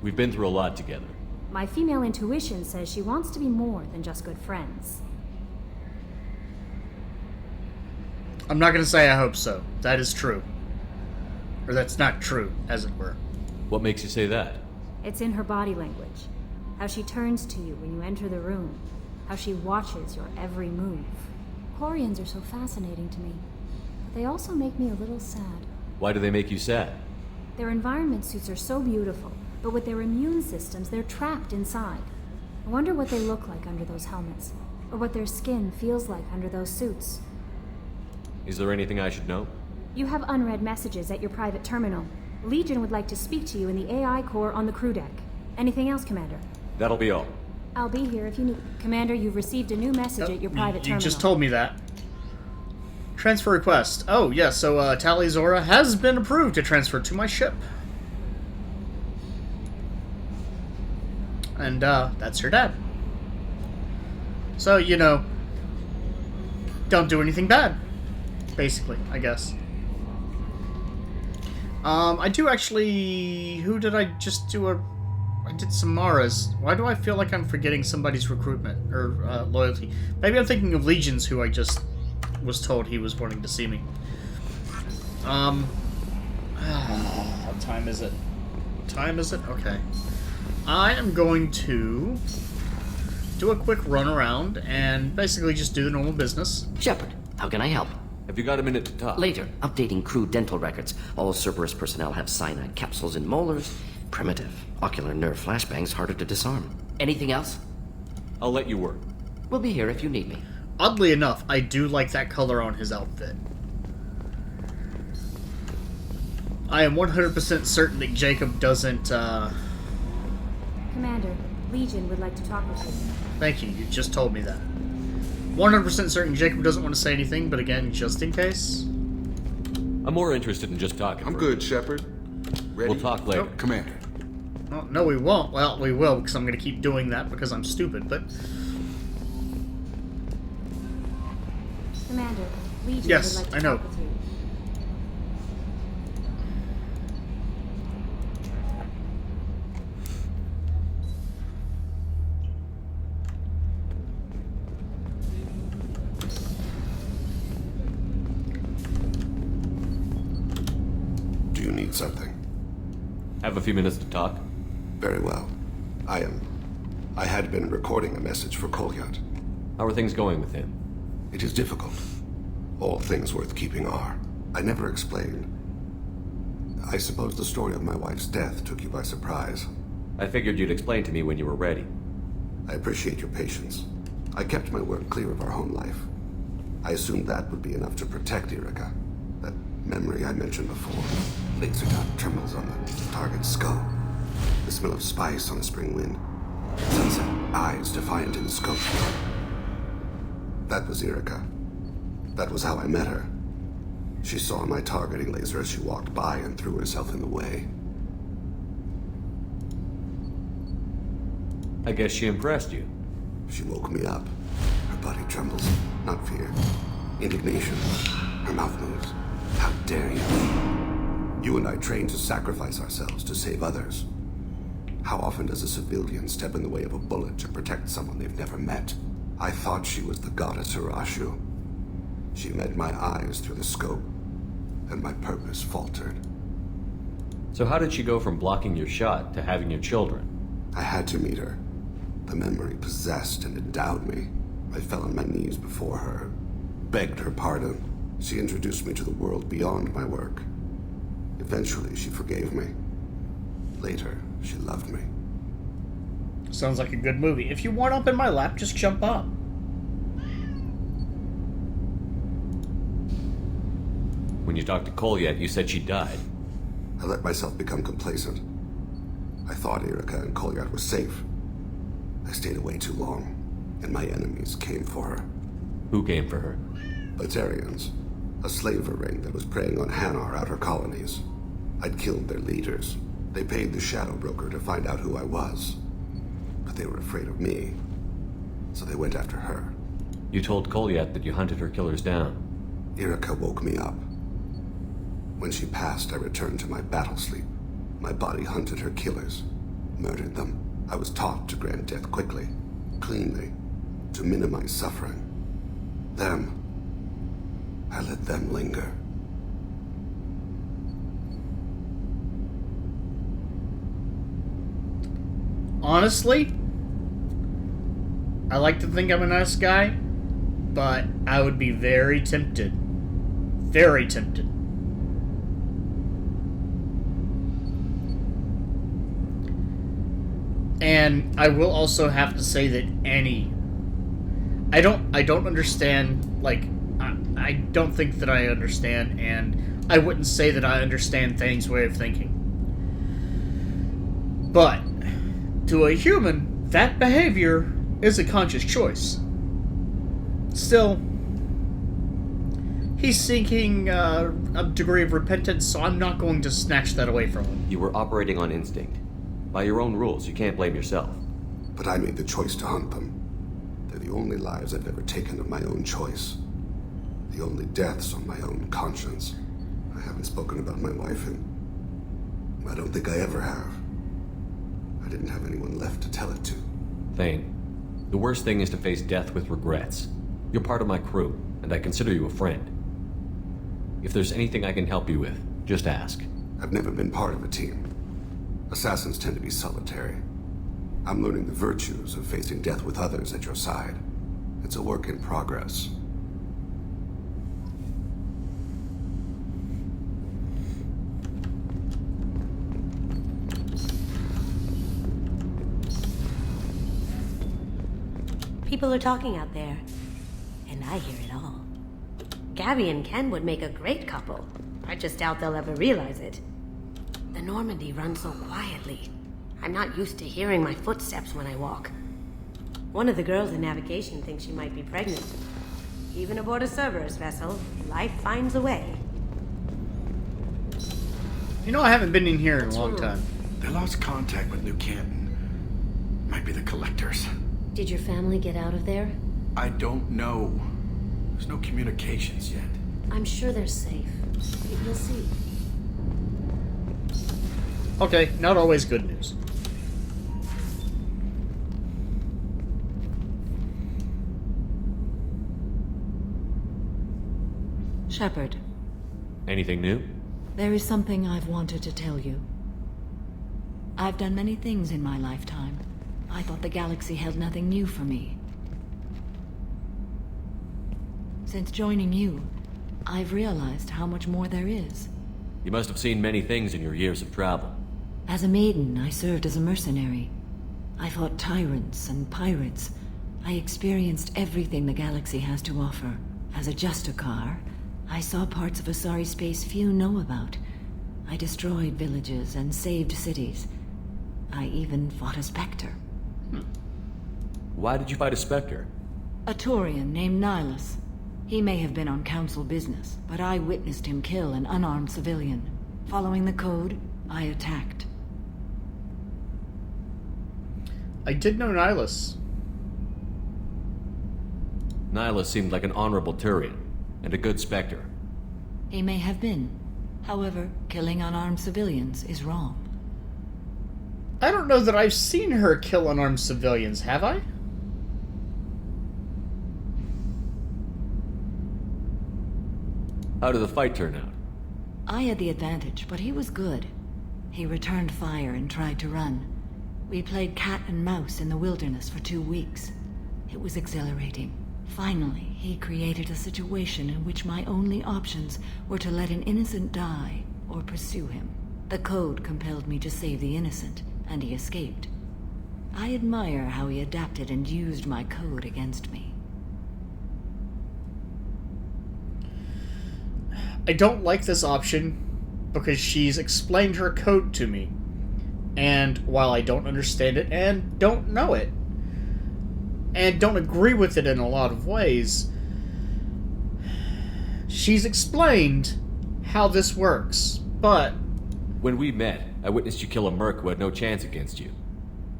We've been through a lot together. My female intuition says she wants to be more than just good friends. I'm not going to say I hope so. That is true. Or that's not true, as it were. What makes you say that? It's in her body language. How she turns to you when you enter the room. How she watches your every move. Quarians are so fascinating to me. But they also make me a little sad. Why do they make you sad? Their environment suits are so beautiful, but with their immune systems, they're trapped inside. I wonder what they look like under those helmets, or what their skin feels like under those suits. Is there anything I should know? You have unread messages at your private terminal. Legion would like to speak to you in the AI core on the crew deck. Anything else, Commander? That'll be all. I'll be here if you need... Commander, you've received a new message at your private terminal. You just told me that. Transfer request. Oh, yeah, so Tali Zora has been approved to transfer to my ship. And, that's her dad. So, you know, don't do anything bad. Basically, I guess. I do actually... Who did I just do I did Samara's. Why do I feel like I'm forgetting somebody's recruitment or loyalty? Maybe I'm thinking of Legion's, who I just was told he was wanting to see me. What time is it? What time is it? Okay. I am going to do a quick run around and basically just do the normal business. Shepard, how can I help? Have you got a minute to talk? Later. Updating crew dental records. All Cerberus personnel have cyanide capsules in molars. Primitive. Ocular nerve flashbangs harder to disarm. Anything else? I'll let you work. We'll be here if you need me. Oddly enough, I do like that color on his outfit. I am 100% certain that Jacob doesn't, Commander, Legion would like to talk with you. Thank you, you just told me that. 100% certain Jacob doesn't want to say anything, but again, just in case. I'm more interested in just talking. I'm good, Shepard. Ready? We'll talk later. Commander. Well, no, we won't. Well, we will, because I'm going to keep doing that because I'm stupid, but... Commander, Legion Yes, would like to I know. talk with you. Do you need something? Have a few minutes to talk? Very well. I had been recording a message for Kolyat. How are things going with him? It is difficult. All things worth keeping are. I never explained. I suppose the story of my wife's death took you by surprise. I figured you'd explain to me when you were ready. I appreciate your patience. I kept my work clear of our home life. I assumed that would be enough to protect Erica. That memory I mentioned before. Laser gun trembles on the target's skull. The smell of spice on a spring wind. Sunset eyes defiant in the scope. That was Erica. That was how I met her. She saw my targeting laser as she walked by and threw herself in the way. I guess she impressed you. She woke me up. Her body trembles. Not fear. Indignation. Her mouth moves. How dare you? You and I trained to sacrifice ourselves to save others. How often does a civilian step in the way of a bullet to protect someone they've never met? I thought she was the goddess Hirashu. She met my eyes through the scope, and my purpose faltered. So how did she go from blocking your shot to having your children? I had to meet her. The memory possessed and endowed me. I fell on my knees before her, begged her pardon. She introduced me to the world beyond my work. Eventually, she forgave me. Later, she loved me. Sounds like a good movie. If you want up in my lap, just jump up. When you talked to Kolyat, you said she died. I let myself become complacent. I thought Erica and Kolyat were safe. I stayed away too long, and my enemies came for her. Who came for her? Batarians. A slaver ring that was preying on Hanar outer colonies. I'd killed their leaders. They paid the shadow broker to find out who I was. But they were afraid of me, so they went after her. You told Kolyat that you hunted her killers down. Erica woke me up. When she passed, I returned to my battle sleep. My body hunted her killers, murdered them. I was taught to grant death quickly, cleanly, to minimize suffering. Them, I let them linger. Honestly, I like to think I'm a nice guy, but I would be very tempted. Very tempted. And I will also have to say that I don't understand, like, I don't think that I understand, and I wouldn't say that I understand Thane's way of thinking. But, to a human, that behavior is a conscious choice. Still, he's seeking a degree of repentance, so I'm not going to snatch that away from him. You were operating on instinct. By your own rules, you can't blame yourself. But I made the choice to hunt them. They're the only lives I've ever taken of my own choice. The only deaths on my own conscience. I haven't spoken about my wife, and I don't think I ever have. I didn't have anyone left to tell it to. Thane, the worst thing is to face death with regrets. You're part of my crew, and I consider you a friend. If there's anything I can help you with, just ask. I've never been part of a team. Assassins tend to be solitary. I'm learning the virtues of facing death with others at your side. It's a work in progress. People are talking out there, and I hear it all. Gabby and Ken would make a great couple. I just doubt they'll ever realize it. The Normandy runs so quietly. I'm not used to hearing my footsteps when I walk. One of the girls in navigation thinks she might be pregnant. Even aboard a Cerberus vessel, life finds a way. You know, I haven't been in here in a long time. They lost contact with New Canton. Might be the Collectors. Did your family get out of there? I don't know. There's no communications yet. I'm sure they're safe. You'll see. Okay, not always good news. Shepard, Anything new? there is something I've wanted to tell you. I've done many things in my lifetime. I thought the galaxy held nothing new for me. Since joining you, I've realized how much more there is. You must have seen many things in your years of travel. As a maiden, I served as a mercenary. I fought tyrants and pirates. I experienced everything the galaxy has to offer. As a Justicar, I saw parts of Asari space few know about. I destroyed villages and saved cities. I even fought a Spectre. Why did you fight a Spectre? A Turian named Nihilus. He may have been on Council business, but I witnessed him kill an unarmed civilian. Following the code, I attacked. I did know Nihilus. Nihilus seemed like an honorable Turian, and a good Spectre. He may have been. However, killing unarmed civilians is wrong. I don't know that I've seen her kill unarmed civilians, have I? How did the fight turn out? I had the advantage, but he was good. He returned fire and tried to run. We played cat and mouse in the wilderness for 2 weeks. It was exhilarating. Finally, he created a situation in which my only options were to let an innocent die or pursue him. The code compelled me to save the innocent, and he escaped. I admire how he adapted and used my code against me. I don't like this option because she's explained her code to me. And while I don't understand it and don't know it, and don't agree with it in a lot of ways, she's explained how this works, but... When we met, I witnessed you kill a merc who had no chance against you.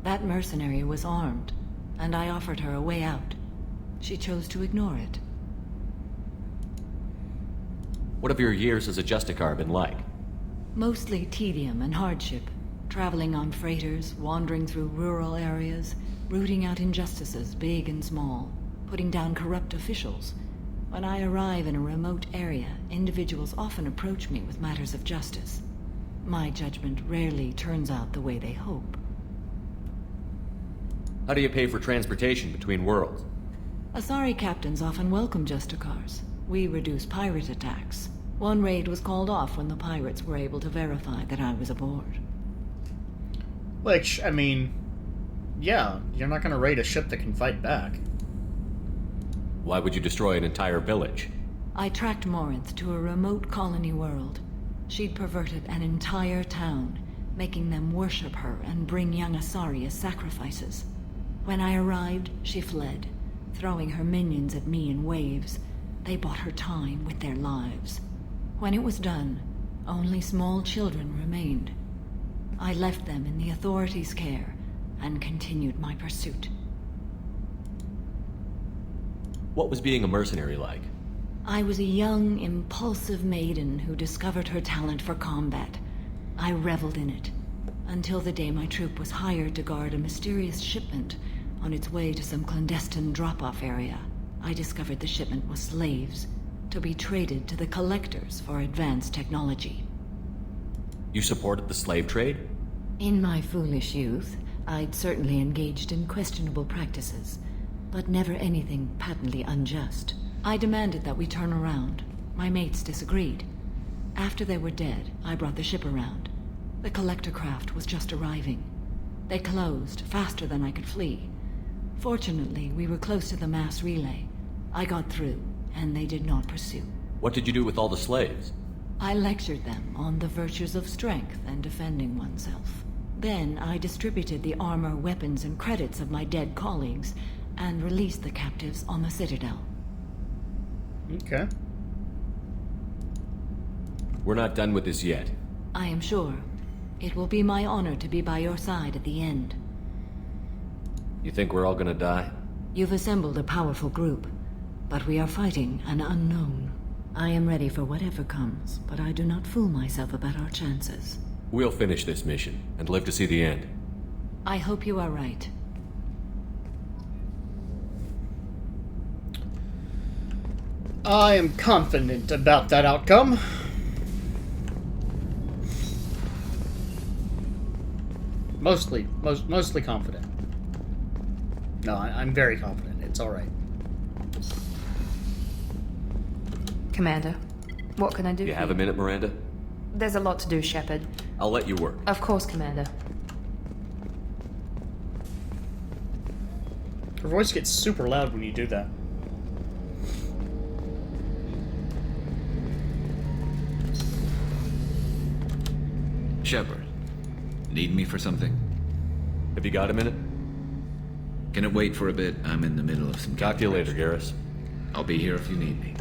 That mercenary was armed, and I offered her a way out. She chose to ignore it. What have your years as a Justicar been like? Mostly tedium and hardship. Traveling on freighters, wandering through rural areas, rooting out injustices, big and small, putting down corrupt officials. When I arrive in a remote area, individuals often approach me with matters of justice. My judgment rarely turns out the way they hope. How do you pay for transportation between worlds? Asari captains often welcome Justicars. We reduce pirate attacks. One raid was called off when the pirates were able to verify that I was aboard. Which, I mean, yeah, you're not gonna raid a ship that can fight back. Why would you destroy an entire village? I tracked Morinth to a remote colony world. She'd perverted an entire town, making them worship her and bring young Asari as sacrifices. When I arrived, she fled, throwing her minions at me in waves. They bought her time with their lives. When it was done, only small children remained. I left them in the authorities' care and continued my pursuit. What was being a mercenary like? I was a young, impulsive maiden who discovered her talent for combat. I reveled in it, until the day my troop was hired to guard a mysterious shipment on its way to some clandestine drop-off area. I discovered the shipment was slaves, to be traded to the Collectors for advanced technology. You supported the slave trade? In my foolish youth, I'd certainly engaged in questionable practices, but never anything patently unjust. I demanded that we turn around. My mates disagreed. After they were dead, I brought the ship around. The collector craft was just arriving. They closed faster than I could flee. Fortunately, we were close to the mass relay. I got through, and they did not pursue. What did you do with all the slaves? I lectured them on the virtues of strength and defending oneself. Then I distributed the armor, weapons, and credits of my dead colleagues, and released the captives on the Citadel. Okay. We're not done with this yet. I am sure. It will be my honor to be by your side at the end. You think we're all gonna die? You've assembled a powerful group, but we are fighting an unknown. I am ready for whatever comes, but I do not fool myself about our chances. We'll finish this mission and live to see the end. I hope you are right. I am confident about that outcome. Mostly confident. No, I'm very confident. It's alright. Commander, what can I do? You have a minute, Miranda? There's a lot to do, Shepard. I'll let you work. Of course, Commander. Her voice gets super loud when you do that. Shepard, need me for something? Have you got a minute? Can it wait for a bit? I'm in the middle of some... Talk to you later, Garrus. I'll be here if you need me.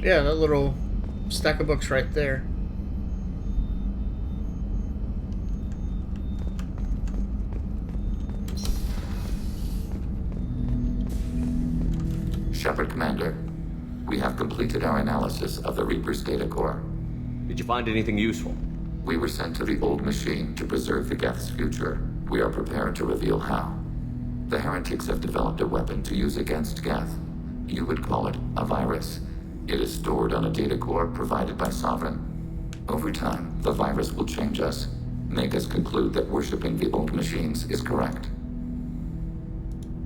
Yeah, that little stack of books right there. Shepard, Commander. We have completed our analysis of the Reaper's data core. Did you find anything useful? We were sent to the old machine to preserve the Geth's future. We are prepared to reveal how. The heretics have developed a weapon to use against Geth. You would call it a virus. It is stored on a data core provided by Sovereign. Over time, the virus will change us, make us conclude that worshipping the old machines is correct.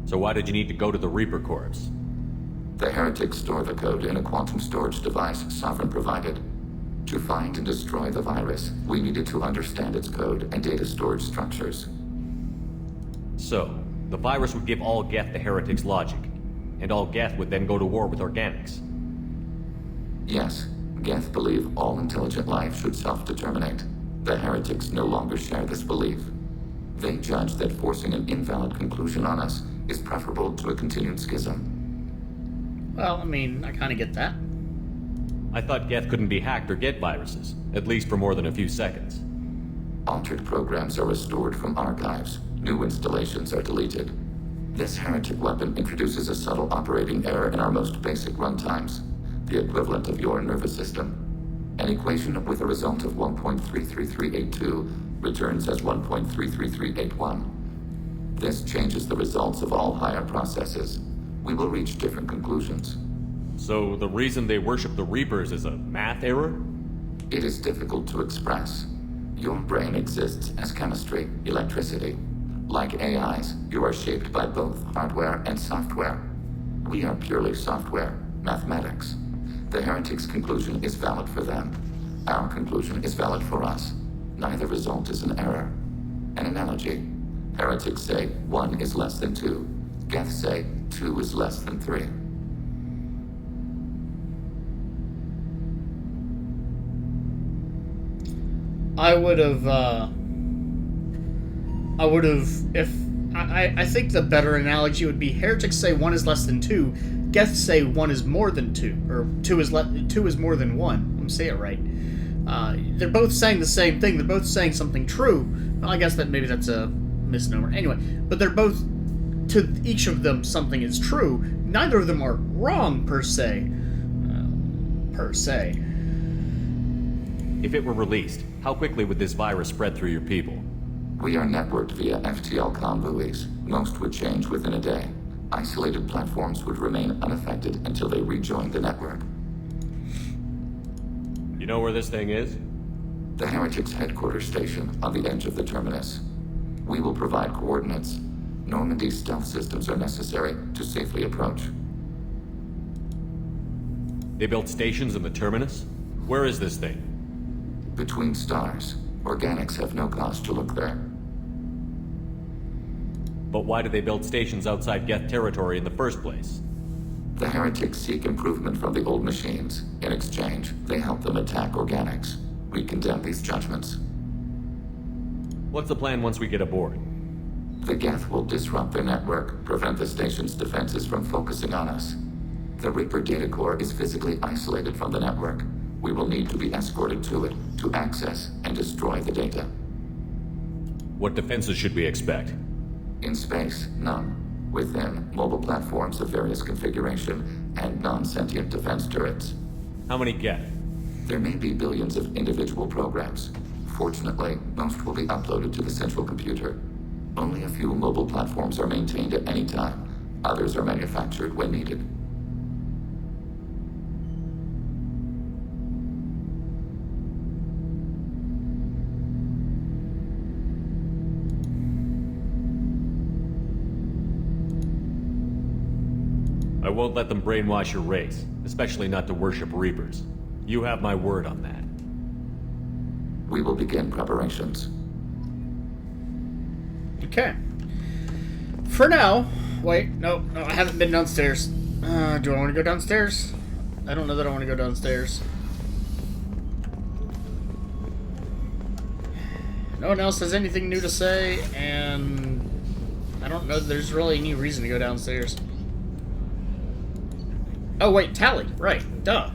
So why did you need to go to the Reaper Corps? The heretics store the code in a quantum storage device Sovereign provided. To find and destroy the virus, we needed to understand its code and data storage structures. So, the virus would give all Geth the heretics' logic, and all Geth would then go to war with organics. Yes, Geth believe all intelligent life should self-determinate. The heretics no longer share this belief. They judge that forcing an invalid conclusion on us is preferable to a continued schism. Well, I mean, I kind of get that. I thought Geth couldn't be hacked or get viruses, at least for more than a few seconds. Altered programs are restored from archives. New installations are deleted. This heretic weapon introduces a subtle operating error in our most basic runtimes, the equivalent of your nervous system. An equation with a result of 1.33382 returns as 1.33381. This changes the results of all higher processes. We will reach different conclusions. So the reason they worship the Reapers is a math error? It is difficult to express. Your brain exists as chemistry, electricity. Like AIs, you are shaped by both hardware and software. We are purely software, mathematics. The heretics' conclusion is valid for them. Our conclusion is valid for us. Neither result is an error. An analogy. Heretics say 1 is less than 2. Geth say 2 is less than 3. I think the better analogy would be heretics say 1 is less than 2, Geth say 1 is more than 2, or 2 is more than 1. I'm gonna say it right. They're both saying the same thing. They're both saying something true. Well, I guess that maybe that's a misnomer. Anyway, but they're both, to each of them, something is true. Neither of them are wrong, per se. If it were released, how quickly would this virus spread through your people? We are networked via FTL-COM buoys. Most would change within a day. Isolated platforms would remain unaffected until they rejoined the network. You know where this thing is? The Heretics' headquarters station on the edge of the terminus. We will provide coordinates. Normandy's stealth systems are necessary to safely approach. They built stations in the terminus? Where is this thing? Between stars. Organics have no cause to look there. But why do they build stations outside Geth territory in the first place? The heretics seek improvement from the old machines. In exchange, they help them attack organics. We condemn these judgments. What's the plan once we get aboard? The Geth will disrupt the network, prevent the station's defenses from focusing on us. The Reaper data core is physically isolated from the network. We will need to be escorted to it to access and destroy the data. What defenses should we expect? In space, none. Within, mobile platforms of various configuration and non-sentient defense turrets. How many Geth? There may be billions of individual programs. Fortunately, most will be uploaded to the central computer. Only a few mobile platforms are maintained at any time. Others are manufactured when needed. I won't let them brainwash your race, especially not to worship Reapers. You have my word on that. We will begin preparations. Okay. For now... Wait, no, I haven't been downstairs. Do I want to go downstairs? I don't know that I want to go downstairs. No one else has anything new to say, and... I don't know that there's really any reason to go downstairs. Oh, wait, Tally. Right. Duh.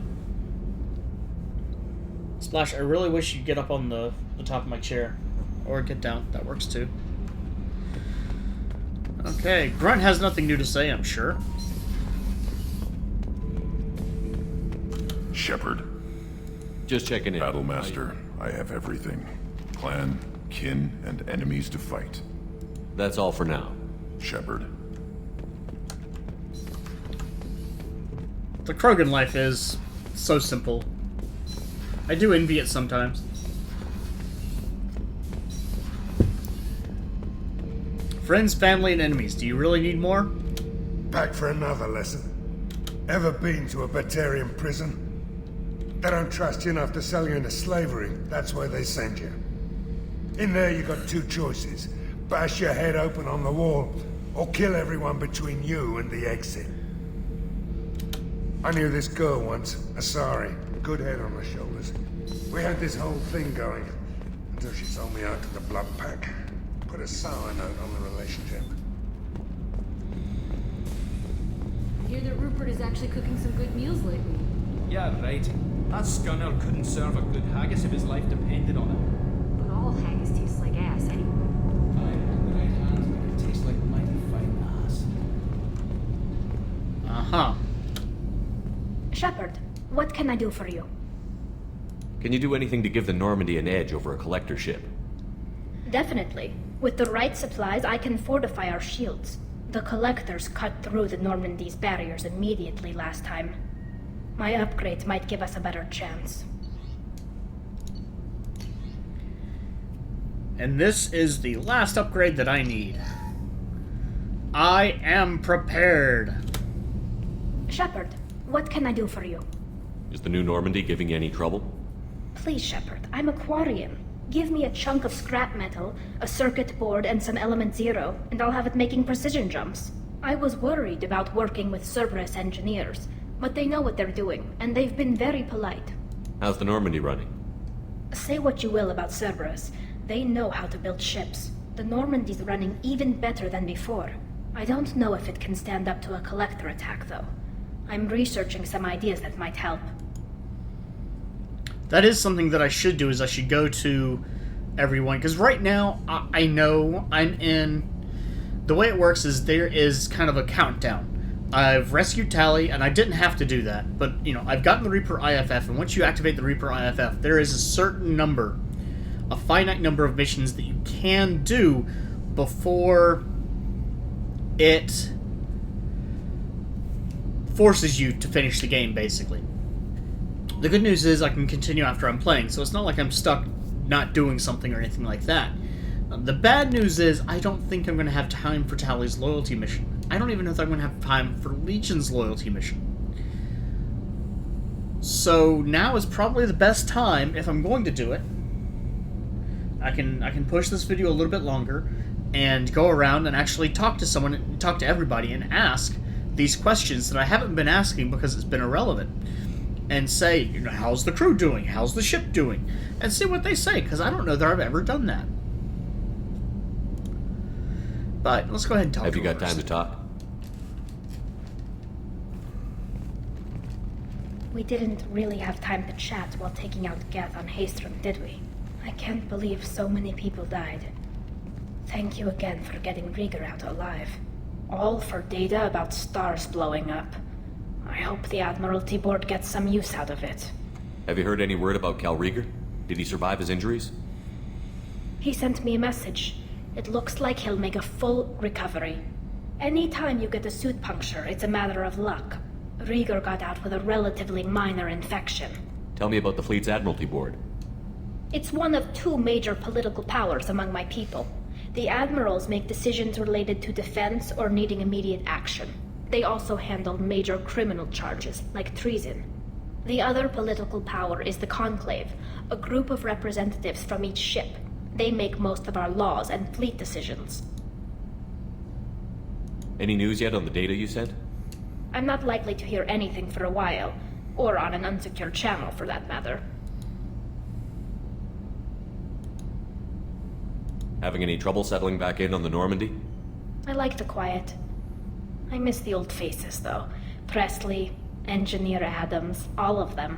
Splash, I really wish you'd get up on the top of my chair. Or get down. That works, too. Okay. Grunt has nothing new to say, I'm sure. Shepard. Just checking in. Battlemaster, I have everything. Clan, kin, and enemies to fight. That's all for now. Shepard. The Krogan life is so simple. I do envy it sometimes. Friends, family, and enemies. Do you really need more? Back for another lesson. Ever been to a Batarian prison? They don't trust you enough to sell you into slavery. That's where they send you. In there you got two choices. Bash your head open on the wall, or kill everyone between you and the exit. I knew this girl once, Asari. Good head on her shoulders. We had this whole thing going, until she sold me out to the Blood Pack. Put a sour note on the relationship. I hear that Rupert is actually cooking some good meals lately. Yeah, right. That scunner couldn't serve a good haggis if his life depended on it. But all haggis tastes like ass, anyway. In the right hands, make it taste like mighty fine ass. Uh-huh. Shepard, what can I do for you? Can you do anything to give the Normandy an edge over a collector ship? Definitely. With the right supplies, I can fortify our shields. The collectors cut through the Normandy's barriers immediately last time. My upgrades might give us a better chance. And this is the last upgrade that I need. I am prepared. Shepard, what can I do for you? Is the new Normandy giving you any trouble? Please, Shepard, I'm a Quarian. Give me a chunk of scrap metal, a circuit board, and some element zero, and I'll have it making precision jumps. I was worried about working with Cerberus engineers, but they know what they're doing, and they've been very polite. How's the Normandy running? Say what you will about Cerberus, they know how to build ships. The Normandy's running even better than before. I don't know if it can stand up to a collector attack, though. I'm researching some ideas that might help. That is something that I should do, is I should go to everyone. Because right now, I know I'm in... The way it works is there is kind of a countdown. I've rescued Tally, and I didn't have to do that. But, you know, I've gotten the Reaper IFF, and once you activate the Reaper IFF, there is a certain number, a finite number of missions that you can do before it forces you to finish the game, basically. The good news is I can continue after I'm playing, so it's not like I'm stuck not doing something or anything like that. The bad news is I don't think I'm going to have time for Tally's loyalty mission. I don't even know if I'm going to have time for Legion's loyalty mission. So now is probably the best time, if I'm going to do it. I can push this video a little bit longer and go around and actually talk to someone, talk to everybody, and ask these questions that I haven't been asking because it's been irrelevant. And say, you know, how's the crew doing? How's the ship doing? And see what they say, because I don't know that I've ever done that. But let's go ahead and talk. Have you got time to talk? We didn't really have time to chat while taking out Geth on Haystrom, did we? I can't believe so many people died. Thank you again for getting Rieger out alive. All for data about stars blowing up. I hope the Admiralty Board gets some use out of it. Have you heard any word about Cal Rieger? Did he survive his injuries? He sent me a message. It looks like he'll make a full recovery. Anytime you get a suit puncture, it's a matter of luck. Rieger got out with a relatively minor infection. Tell me about the fleet's Admiralty Board. It's one of two major political powers among my people. The admirals make decisions related to defense or needing immediate action. They also handle major criminal charges, like treason. The other political power is the Conclave, a group of representatives from each ship. They make most of our laws and fleet decisions. Any news yet on the data you sent? I'm not likely to hear anything for a while, or on an unsecured channel for that matter. Having any trouble settling back in on the Normandy? I like the quiet. I miss the old faces, though. Presley, Engineer Adams, all of them.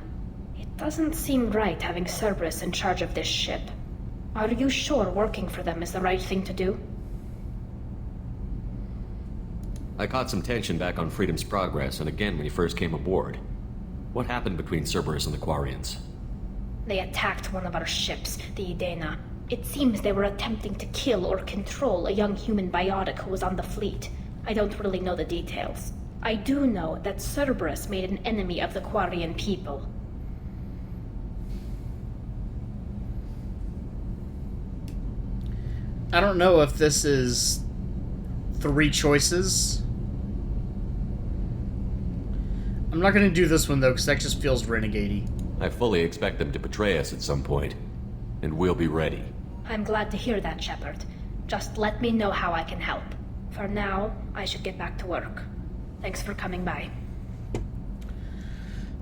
It doesn't seem right having Cerberus in charge of this ship. Are you sure working for them is the right thing to do? I caught some tension back on Freedom's Progress, and again when you first came aboard. What happened between Cerberus and the Quarians? They attacked one of our ships, the Idena. It seems they were attempting to kill or control a young human biotic who was on the fleet. I don't really know the details. I do know that Cerberus made an enemy of the Quarian people. I don't know if this is 3 choices. I'm not going to do this one, though, because that just feels renegade-y. I fully expect them to betray us at some point, and we'll be ready. I'm glad to hear that, Shepard. Just let me know how I can help. For now, I should get back to work. Thanks for coming by.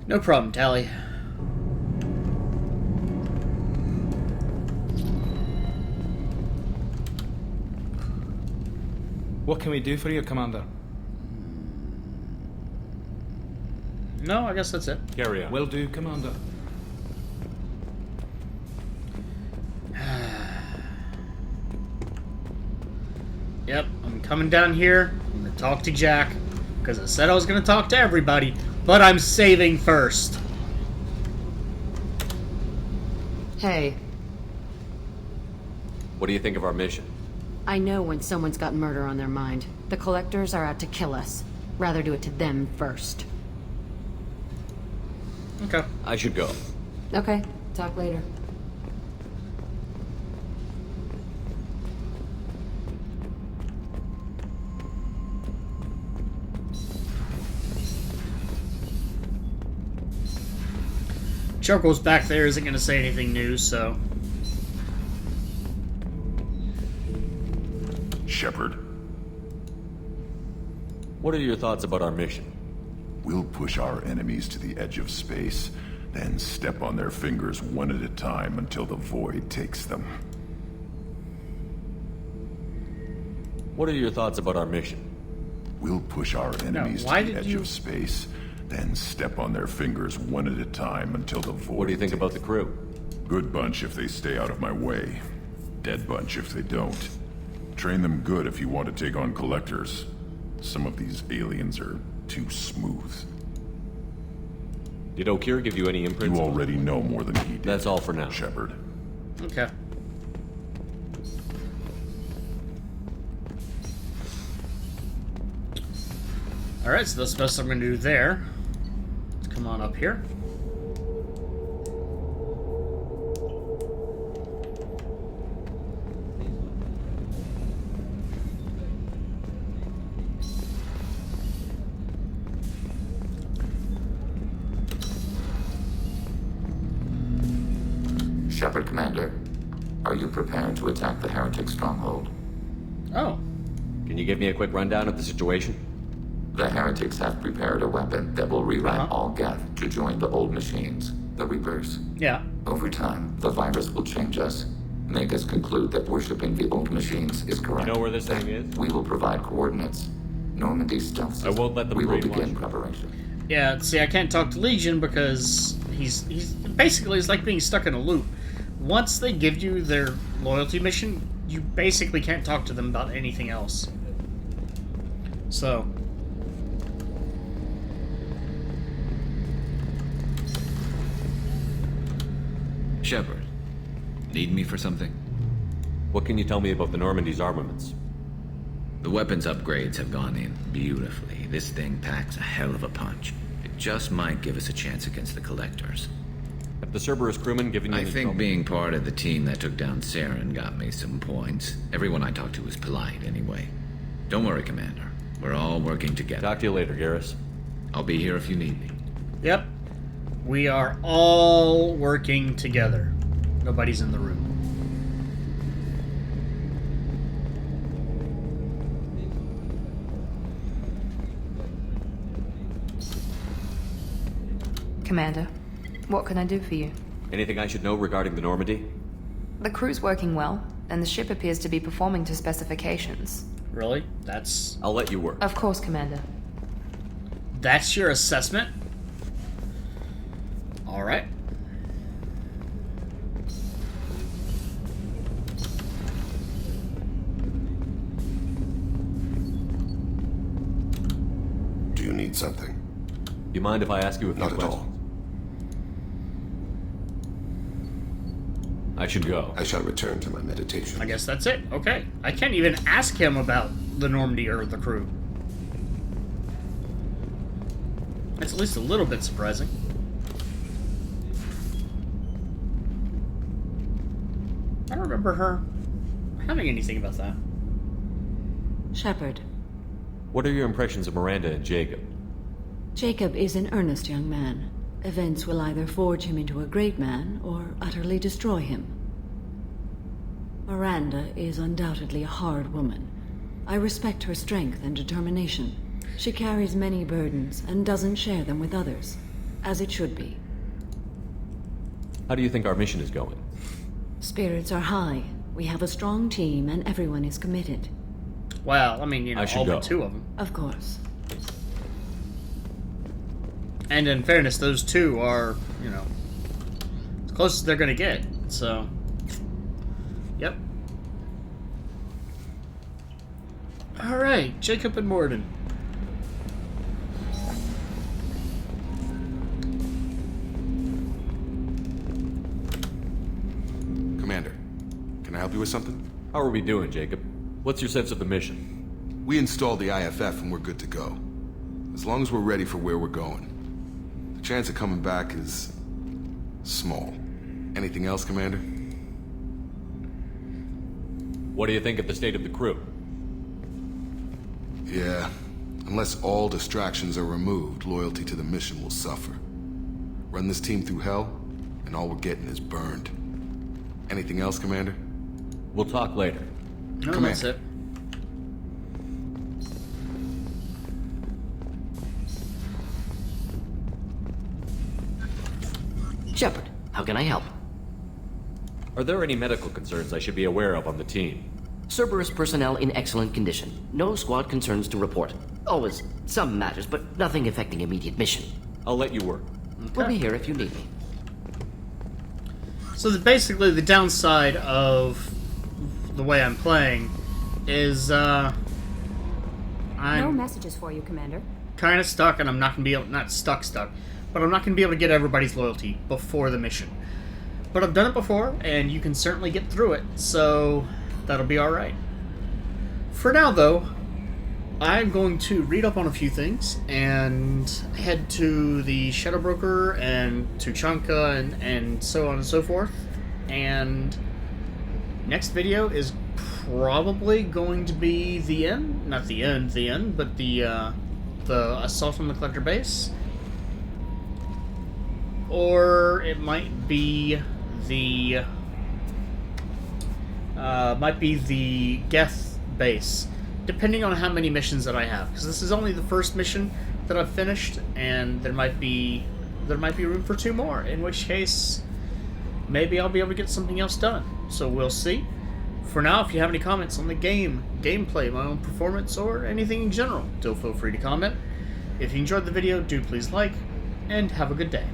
No problem, Tali. What can we do for you, Commander? No, I guess that's it. Carry on. Will do, Commander. Yep, I'm coming down here. I'm going to talk to Jack, because I said I was going to talk to everybody, but I'm saving first. Hey, What do you think of our mission? I know when someone's got murder on their mind. The Collectors are out to kill us. Rather do it to them first. Okay. I should go. Okay, talk later. Charcoal's back there isn't going to say anything new, so... Shepard, What are your thoughts about our mission? we'll push our enemies to the edge of space, then step on their fingers one at a time until the void takes them. What are your thoughts about our mission? We'll push our enemies why to the did edge you- of space, then step on their fingers one at a time until the void. What do you think about the crew? Good bunch if they stay out of my way. Dead bunch if they don't. Train them good if you want to take on collectors. Some of these aliens are too smooth. Did Okir give you any imprints? You already know more than he did. That's all for now. Shepard. Okay. Alright, so that's the best I'm going to do there. Let's come on up here. Shepard, Commander, are you prepared to attack the heretic stronghold? Oh. Can you give me a quick rundown of the situation? The heretics have prepared a weapon that will rewrite all Geth to join the old machines, the Reapers. Yeah. Over time, the virus will change us. make us conclude that worshipping the old machines is correct. You know where this thing is? We will provide coordinates. Normandy's stealth system. I won't let them We will brainwash begin you. preparation. Yeah, see, I can't talk to Legion because he's basically, it's like being stuck in a loop. Once they give you their loyalty mission, you basically can't talk to them about anything else. So... Shepard, need me for something? What can you tell me about the Normandy's armaments? The weapons upgrades have gone in beautifully. This thing packs a hell of a punch. It just might give us a chance against the Collectors. Have the Cerberus crewmen given you I any think trouble? being part of the team that took down Saren got me some points. Everyone I talked to was polite anyway. Don't worry, Commander. We're all working together. Talk to you later, Garrus. I'll be here if you need me. Yep. We are all working together. Nobody's in the room. Commander, what can I do for you? Anything I should know regarding the Normandy? The crew's working well, and the ship appears to be performing to specifications. Really? That's... I'll let you work. Of course, Commander. That's your assessment? Alright. Do you need something? You mind if I ask you a few Not at questions? all. I should go. I shall return to my meditation. I guess that's it. Okay. I can't even ask him about the Normandy or the crew. That's at least a little bit surprising. I don't remember her having anything about that. Shepard, What are your impressions of Miranda and Jacob? Jacob is an earnest young man. Events will either forge him into a great man or utterly destroy him. Miranda is undoubtedly a hard woman. I respect her strength and determination. She carries many burdens and doesn't share them with others, as it should be. How do you think our mission is going? Spirits are high. We have a strong team and everyone is committed. Well, I mean, you know, I should all go. but two of them. Of course. And in fairness, those two are, you know, as close as they're gonna get. So, yep. Alright, Jacob and Morden. Commander, can I help you with something? How are we doing, Jacob? What's your sense of the mission? We installed the IFF and we're good to go. As long as we're ready for where we're going. The chance of coming back is... small. Anything else, Commander? What do you think of the state of the crew? Yeah. Unless all distractions are removed, loyalty to the mission will suffer. Run this team through hell, and all we're getting is burned. Anything else, Commander? We'll talk later. No, Commander. that's it. Shepard, how can I help? Are there any medical concerns I should be aware of on the team? Cerberus personnel in excellent condition. No squad concerns to report. Always some matters, but nothing affecting immediate mission. I'll let you work. We'll be here if you need me. So basically, the downside of the way I'm playing is, No I'm messages for you, Commander. kind of stuck, and I'm not gonna be able, not stuck, but I'm not gonna be able to get everybody's loyalty before the mission. But I've done it before, and you can certainly get through it, so that'll be alright. For now, though, I'm going to read up on a few things and head to the Shadow Broker and Tuchanka and so on and so forth. And next video is probably going to be the end. Not the end, but the assault on the Collector base. Or it might be the Geth base, depending on how many missions that I have, because this is only the first mission that I've finished, and there might be room for 2 more, in which case maybe I'll be able to get something else done. So we'll see. For now, if you have any comments on the game, gameplay, my own performance, or anything in general, do feel free to comment. If you enjoyed the video, do please like, and have a good day.